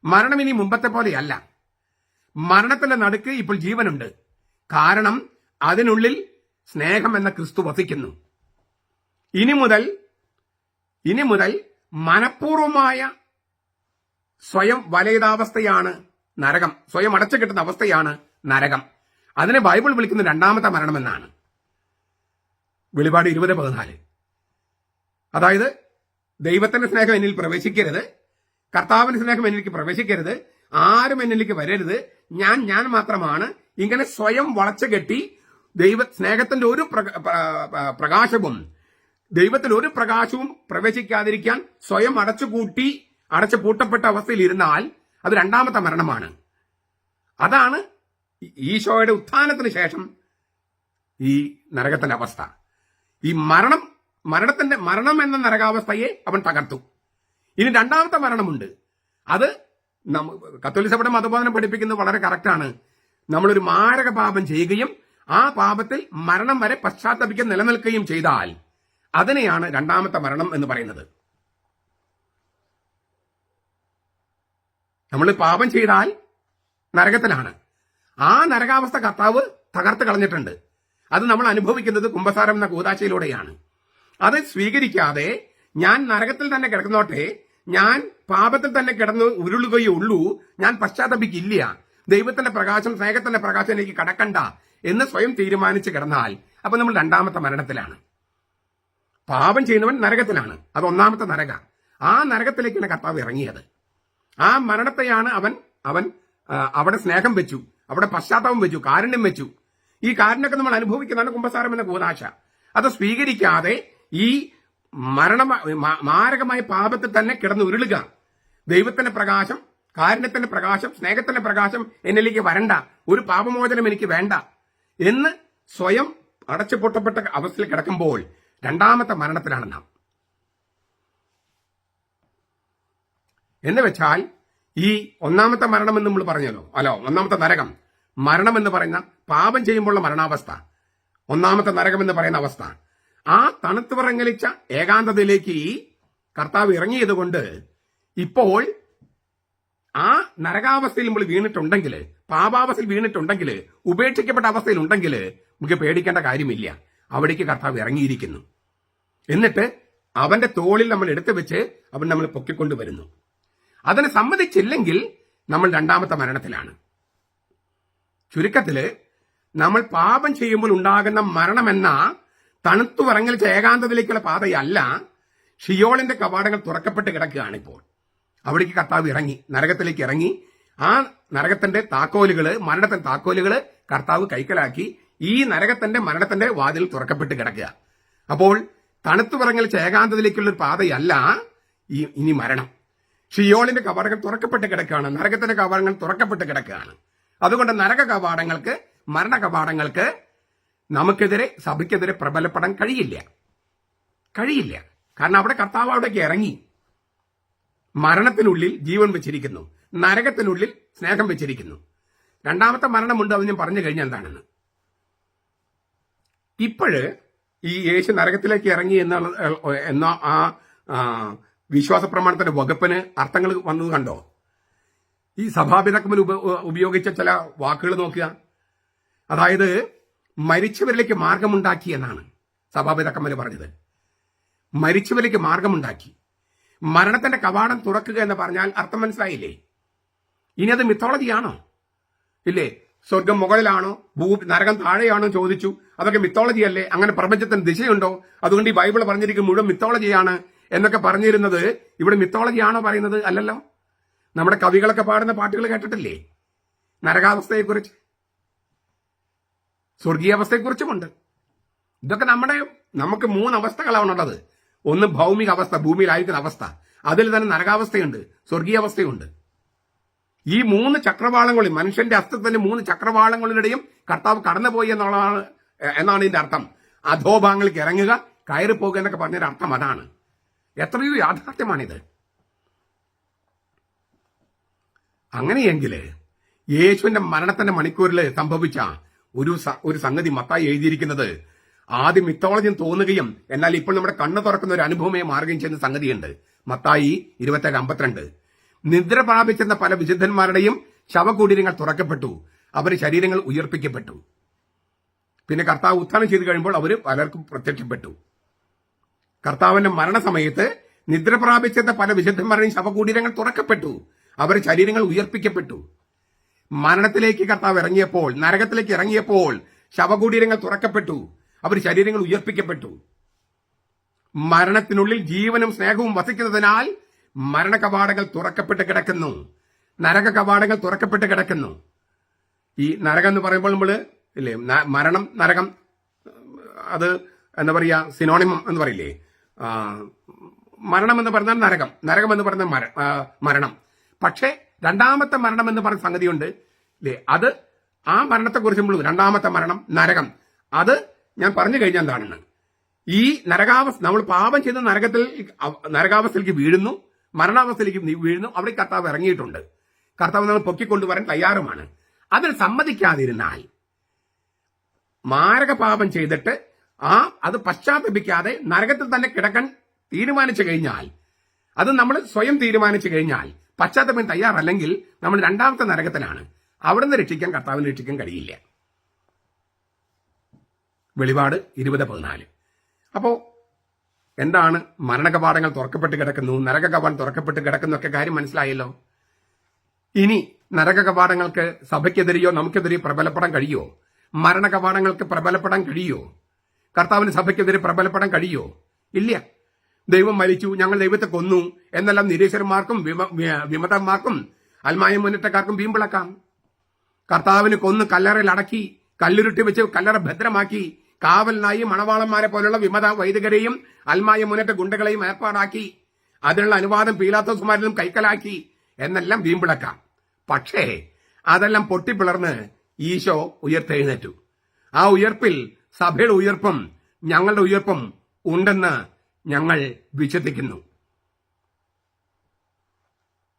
[SPEAKER 1] മരണം ഇനി മുമ്പത്തെ പോലെയല്ല. മരണത്തിന്റെ നടുക്ക് ഇപ്പോൾ ജീവനുണ്ട്. കാരണം അതിനുള്ളിൽ സ്നേഹം എന്ന ക്രിസ്തു വസിക്കുന്നു. ഇനി മുതൽ മനഃപൂർവമായ സ്വയം വലയിതാവസ്ഥയാണ് നരകം. സ്വയം അടച്ചു കിട്ടുന്ന അവസ്ഥയാണ് നരകം. അതിനെ ബൈബിൾ വിളിക്കുന്ന രണ്ടാമത്തെ മരണമെന്നാണ്. വെളിപാട് 20:14. അതായത് ദൈവത്തിന്റെ സ്നേഹം എന്നിൽ പ്രവേശിക്കരുത്, കർത്താവിന്റെ സ്നേഹം എന്നിലേക്ക് പ്രവേശിക്കരുത്, ആരും എന്നിലേക്ക് വരരുത്, ഞാൻ മാത്രമാണ്. ഇങ്ങനെ സ്വയം വളച്ചു കെട്ടി സ്നേഹത്തിന്റെ ഒരു പ്രകാശവും, ദൈവത്തിൽ ഒരു പ്രകാശവും പ്രവേശിക്കാതിരിക്കാൻ സ്വയം അടച്ചു പൂട്ടപ്പെട്ട അവസ്ഥയിൽ ഇരുന്നാൽ അത് രണ്ടാമത്തെ മരണമാണ്. അതാണ് ഈശോയുടെ ഉത്ഥാനത്തിന് ശേഷം ഈ നരകത്തിന്റെ അവസ്ഥ. ഈ മരണം എന്ന നരകാവസ്ഥയെ അവൻ തകർത്തു. ഇനി രണ്ടാമത്തെ മരണമുണ്ട്. അത് കത്തോലിക്ക സഭയുടെ മതബോധനം പഠിപ്പിക്കുന്നത് വളരെ കറക്റ്റാണ്. നമ്മളൊരു മാരക പാപം ചെയ്യുകയും ആ പാപത്തിൽ മരണം വരെ പശ്ചാത്തപിക്കാൻ നിലനിൽക്കുകയും ചെയ്താൽ അതിനെയാണ് രണ്ടാമത്തെ മരണം എന്ന് പറയുന്നത്. നമ്മൾ പാപം ചെയ്താൽ നരകത്തിലാണ്. ആ നരകാവസ്ഥ കർത്താവ് തകർത്ത് കളഞ്ഞിട്ടുണ്ട്. അത് നമ്മൾ അനുഭവിക്കുന്നത് കുമ്പസാരം എന്ന കൂദാശയിലൂടെയാണ്. അത് സ്വീകരിക്കാതെ ഞാൻ നരകത്തിൽ തന്നെ കിടക്കുന്നോട്ടെ, ഞാൻ പാപത്തിൽ തന്നെ കിടന്ന് ഉരുളുകയുള്ളൂ, ഞാൻ പശ്ചാത്തപിക്കില്ല, ദൈവത്തിന്റെ പ്രകാശം, സ്നേഹത്തിന്റെ പ്രകാശം എനിക്ക് കടക്കണ്ട എന്ന് സ്വയം തീരുമാനിച്ച് കിടന്നാൽ അപ്പൊ നമ്മൾ രണ്ടാമത്തെ മരണത്തിലാണ്. പാപം ചെയ്യുന്നവൻ നരകത്തിലാണ്. അത് ഒന്നാമത്തെ നരക. ആ നരകത്തിലേക്കാണ് കർത്താവ് ഇറങ്ങിയത്. ആ മരണത്തെയാണ് അവൻ അവിടെ സ്നേഹം വെച്ചു, അവിടെ പശ്ചാത്താപം വെച്ചു, കാരുണ്യം വെച്ചു. ഈ കാരുണ്യമൊക്കെ നമ്മൾ അനുഭവിക്കുന്നതാണ് കുമ്പസാരം എന്ന കൂദാശ. അത് സ്വീകരിക്കാതെ ഈ മാരകമായ പാപത്തിൽ തന്നെ കിടന്ന് ഉരുളുക, ദൈവത്തിന്റെ പ്രകാശം, കാരുണ്യത്തിന്റെ പ്രകാശം, സ്നേഹത്തിന്റെ പ്രകാശം എന്നിലേക്ക് വരണ്ട, ഒരു പാപമോചനം എനിക്ക് വേണ്ട എന്ന് സ്വയം അടച്ചു പൊട്ടപ്പെട്ട അവസ്ഥയിൽ കിടക്കുമ്പോൾ രണ്ടാമത്തെ മരണത്തിലാണ് നാം. എന്ന് വെച്ചാൽ ഈ ഒന്നാമത്തെ മരണം എന്ന് നമ്മൾ പറഞ്ഞല്ലോ, ഒന്നാമത്തെ നരകം, മരണം എന്ന് പറയുന്ന പാപം ചെയ്യുമ്പോഴുള്ള മരണാവസ്ഥ, ഒന്നാമത്തെ നരകം എന്ന് പറയുന്ന അവസ്ഥ, ആ തണുത്തു വിറങ്ങലിച്ച ഏകാന്തതയിലേക്ക് കർത്താവ് ഇറങ്ങിയത് കൊണ്ട് ഇപ്പോൾ ആ നരകാവസ്ഥയിൽ നമ്മൾ വീണിട്ടുണ്ടെങ്കിൽ, പാപാവസ്ഥയിൽ വീണിട്ടുണ്ടെങ്കിൽ, ഉപേക്ഷിക്കപ്പെട്ട അവസ്ഥയിൽ ഉണ്ടെങ്കിൽ നമുക്ക് പേടിക്കേണ്ട കാര്യമില്ല. അവിടേക്ക് കർത്താവ് ഇറങ്ങിയിരിക്കുന്നു. എന്നിട്ട് അവന്റെ തോളിൽ നമ്മൾ എടുത്തു വെച്ച് അവൻ നമ്മൾ പൊക്കിക്കൊണ്ടുവരുന്നു. അതിനെ സമ്മതിച്ചില്ലെങ്കിൽ നമ്മൾ രണ്ടാമത്തെ മരണത്തിലാണ്. ചുരുക്കത്തില് നമ്മൾ പാപം ചെയ്യുമ്പോൾ ഉണ്ടാകുന്ന മരണമെന്ന തണുത്തു വിറങ്ങലിച്ച ഏകാന്തതയിലേക്കുള്ള പാതയല്ല, ഷിയോളിന്റെ കവാടങ്ങൾ തുറക്കപ്പെട്ട് കിടക്കുകയാണ് ഇപ്പോൾ. അവിടേക്ക് കർത്താവ് ഇറങ്ങി, നരകത്തിലേക്ക് ഇറങ്ങി. ആ നരകത്തിന്റെ താക്കോലുകള്, മരണത്തിന്റെ താക്കോലുകള് കർത്താവ് കൈക്കലാക്കി ഈ നരകത്തിന്റെ മരണത്തിന്റെ വാതിൽ തുറക്കപ്പെട്ട് കിടക്കുക. അപ്പോൾ തണുത്തു പറങ്ങൽ ഏകാന്തതയിലേക്കുള്ള ഒരു പാതയല്ല ഇനി മരണം. ഷിയോളിന്റെ കവാടങ്ങൾ തുറക്കപ്പെട്ട് കിടക്കുകയാണ്, നരകത്തിന്റെ കവാടങ്ങൾ തുറക്കപ്പെട്ട് കിടക്കുകയാണ്. അതുകൊണ്ട് നരക കവാടങ്ങൾക്ക്, മരണ കവാടങ്ങൾക്ക് നമുക്കെതിരെ, സഭയ്ക്കെതിരെ പ്രബലപ്പെടാൻ കഴിയില്ല. കാരണം അവിടെ കർത്താവ് അവിടേക്ക് ഇറങ്ങി മരണത്തിനുള്ളിൽ ജീവൻ വെച്ചിരിക്കുന്നു, നരകത്തിനുള്ളിൽ സ്നേഹം വെച്ചിരിക്കുന്നു. രണ്ടാമത്തെ മരണമുണ്ട്, അത് ഞാൻ പറഞ്ഞു കഴിഞ്ഞാൽ എന്താണെന്ന്. ഇപ്പോഴ് ഈ യേശു നരകത്തിലേക്ക് ഇറങ്ങി എന്ന ആ വിശ്വാസ പ്രമാണത്തിന്റെ വകുപ്പിന് അർത്ഥങ്ങൾ വന്നത് കണ്ടോ? ഈ സഭാപിതാക്കന്മാർ ഉപയോഗിച്ച ചില വാക്കുകൾ നോക്കുക. അതായത് മരിച്ചവരിലേക്ക് മാർഗമുണ്ടാക്കി എന്നാണ് സഭാപിതാക്കന്മാർ പറഞ്ഞത്. മരിച്ചവരിലേക്ക് മാർഗമുണ്ടാക്കി. മരണത്തിന്റെ കവാടം തുറക്കുക എന്ന് പറഞ്ഞാൽ അർത്ഥം മനസ്സിലായില്ലേ? ഇനി അത് മിത്തോളജിയാണോ? ഇല്ലേ? സ്വർഗം മുകളിലാണോ, നരകം താഴെയാണോ ചോദിച്ചു. അതൊക്കെ മിത്തോളജി അല്ലേ? അങ്ങനെ പ്രപഞ്ചത്തിന് ദിശയുണ്ടോ? അതുകൊണ്ട് ഈ ബൈബിൾ പറഞ്ഞിരിക്കും മുഴുവൻ മിത്തോളജിയാണ് എന്നൊക്കെ പറഞ്ഞിരുന്നത് ഇവിടെ മിത്തോളജിയാണോ പറയുന്നത്? അല്ലല്ലോ. നമ്മുടെ കവികളൊക്കെ പാടുന്ന പാട്ടുകൾ കേട്ടിട്ടില്ലേ? നരകാവസ്ഥയെക്കുറിച്ച്, സ്വർഗീയാവസ്ഥയെക്കുറിച്ചുമുണ്ട്. ഇതൊക്കെ നമുക്ക് 3 അവസ്ഥകളാണുള്ളത്. ഒന്ന് ഭൗമിക അവസ്ഥ, ഭൂമിയിലായിരിക്കുന്ന അവസ്ഥ. അതിൽ തന്നെ നരകാവസ്ഥയുണ്ട്, സ്വർഗീയാവസ്ഥയുണ്ട്. ഈ 3 ചക്രവാളങ്ങളിൽ, മനുഷ്യന്റെ അസ്തിത്വത്തിന്റെ 3 ചക്രവാളങ്ങളിലൂടെയും കർത്താവ് കടന്നുപോയി എന്നാണ് ഇതിന്റെ അർത്ഥം. അധോഭാഗങ്ങൾക്ക് ഇറങ്ങുക, കയറിപ്പോകുക എന്നൊക്കെ പറഞ്ഞൊരു അർത്ഥം അതാണ്. എത്രയോ യാഥാർത്ഥ്യമാണിത്. അങ്ങനെയെങ്കിൽ യേശുവിന്റെ മരണത്തിന്റെ മണിക്കൂറിൽ സംഭവിച്ച ഒരു സംഗതി മത്തായി എഴുതിയിരിക്കുന്നത് ആദ്യം മിത്തോളജിയും തോന്നുകയും എന്നാൽ ഇപ്പോൾ നമ്മുടെ കണ്ണ് തുറക്കുന്ന ഒരു അനുഭവമേ മാറുകയും ചെയ്യുന്ന സംഗതിയുണ്ട്. മത്തായി 27:52. നിദ്ര പ്രാപിച്ചെന്ന പല വിശുദ്ധന്മാരുടെയും ശവകുടീരങ്ങൾ തുറക്കപ്പെട്ടു, അവരുടെ ശരീരങ്ങൾ ഉയർപ്പിക്കപ്പെട്ടു. പിന്നെ കർത്താവ് ഉത്ഥാനം ചെയ്തു കഴിയുമ്പോൾ അവർ പലർക്കും പ്രത്യക്ഷപ്പെട്ടു. കർത്താവിന്റെ മരണസമയത്ത് നിദ്ര പ്രാപിച്ചെന്ന പല വിശുദ്ധന്മാരുടെയും ശവകുടീരങ്ങൾ തുറക്കപ്പെട്ടു, അവരുടെ ശരീരങ്ങൾ ഉയർപ്പിക്കപ്പെട്ടു. മരണത്തിലേക്ക് കർത്താവ് ഇറങ്ങിയപ്പോൾ, നരകത്തിലേക്ക് ഇറങ്ങിയപ്പോൾ ശവകുടീരങ്ങൾ തുറക്കപ്പെട്ടു, അവർ ശരീരങ്ങൾ ഉയർപ്പിക്കപ്പെട്ടു. മരണത്തിനുള്ളിൽ ജീവനും സ്നേഹവും വസിക്കുന്നതിനാൽ മരണ കവാടങ്ങൾ തുറക്കപ്പെട്ട് കിടക്കുന്നു, നരക കവാടങ്ങൾ തുറക്കപ്പെട്ട് കിടക്കുന്നു. ഈ നരകം എന്ന് പറയുമ്പോൾ നമ്മള് ഇല്ലേ, മരണം, നരകം, അത് എന്താ പറയാ, സിനോണിമം എന്ന് പറയില്ലേ? മരണം എന്ന് പറഞ്ഞാൽ നരകം, നരകം എന്ന് പറഞ്ഞാൽ മരണം. പക്ഷേ രണ്ടാമത്തെ മരണം എന്ന് പറഞ്ഞ സംഗതിയുണ്ട് ഇല്ലേ? അത് ആ മരണത്തെക്കുറിച്ച് നമ്മൾ, രണ്ടാമത്തെ മരണം, നരകം, അത് ഞാൻ പറഞ്ഞു കഴിഞ്ഞാൽ എന്താണെന്ന്. ഈ നരകാവസ്ഥ, നമ്മൾ പാപം ചെയ്ത് നരകാവസ്ഥയിലേക്ക് വീഴുന്നു, മരണാവസ്ഥയിലേക്ക് വീഴുന്നു. അവിടെ കർത്താവ് ഇറങ്ങിയിട്ടുണ്ട്. കർത്താവ് നമ്മൾ പൊക്കിക്കൊണ്ടുവരാൻ തയ്യാറുമാണ്. അതിന് സമ്മതിക്കാതിരുന്നാൽ, മാരക പാപം ചെയ്തിട്ട് അത് പശ്ചാത്തപിക്കാതെ നരകത്തിൽ തന്നെ കിടക്കാൻ തീരുമാനിച്ചു കഴിഞ്ഞാൽ, അത് നമ്മൾ സ്വയം തീരുമാനിച്ചു കഴിഞ്ഞാൽ, പശ്ചാത്തലം തയ്യാറല്ലെങ്കിൽ നമ്മൾ രണ്ടാമത്തെ നരകത്തിലാണ്. അവിടുന്ന് രക്ഷിക്കാൻ, കർത്താവിനെ രക്ഷിക്കാൻ കഴിയില്ല. വെളിപാട് 20:14. അപ്പോ എന്താണ് മരണകവാടങ്ങൾ തുറക്കപ്പെട്ട് കിടക്കുന്നു, നരക കവാടം തുറക്കപ്പെട്ട് കിടക്കുന്നു ഒക്കെ കാര്യം മനസ്സിലായല്ലോ. ഇനി നരക കവാടങ്ങൾക്ക് സഭയ്ക്കെതിരെയോ നമുക്കെതിരെയോ പ്രബലപ്പെടാൻ കഴിയോ? മരണ കവാടങ്ങൾക്ക് പ്രബലപ്പെടാൻ കഴിയോ? കർത്താവിന് സഭയ്ക്കെതിരെ പ്രബലപ്പെടാൻ കഴിയോ? ഇല്ല. ദൈവം മരിച്ചു, ഞങ്ങൾ ദൈവത്തെ കൊന്നു എന്നെല്ലാം നിരീശ്വരന്മാർക്കും വിമതന്മാർക്കും അൽമായ മുന്നേറ്റക്കാർക്കും വീമ്പിളക്കാം. കർത്താവിന് കൊന്ന് കല്ലറയിൽ അടക്കി, കല്ലുരുട്ടി വെച്ച് കല്ലറ ഭദ്രമാക്കി, കാവലിനായി മണവാളന്മാരെ പോലുള്ള വിമത വൈദികരെയും അൽമായ മുന്നേറ്റ ഗുണ്ടകളെയും ഏർപ്പാടാക്കി, അതിനുള്ള അനുവാദം പീലാത്തോസുമാരിലും കൈക്കലാക്കി എന്നെല്ലാം വീമ്പിളക്കാം. പക്ഷേ അതെല്ലാം പൊട്ടിപ്പിളർന്ന് ഈശോ ഉയർത്തെഴുന്നേറ്റു. ആ ഉയർപ്പിൽ സഭയുടെ ഉയർപ്പും ഞങ്ങളുടെ ഉയർപ്പും ഉണ്ടെന്ന് ഞങ്ങൾ വിശ്വസിക്കുന്നു.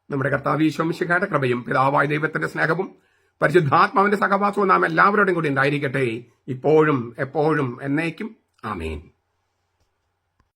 [SPEAKER 1] നമ്മുടെ കർത്താവ് ഈശോ മിശിഹായുടെ കൃപയും പിതാവായ ദൈവത്തിന്റെ സ്നേഹവും പരിശുദ്ധാത്മാവിന്റെ സഹവാസവും നാം എല്ലാവരോടും കൂടി ഉണ്ടായിരിക്കട്ടെ, ഇപ്പോഴും എപ്പോഴും എന്നേക്കും. ആമേൻ.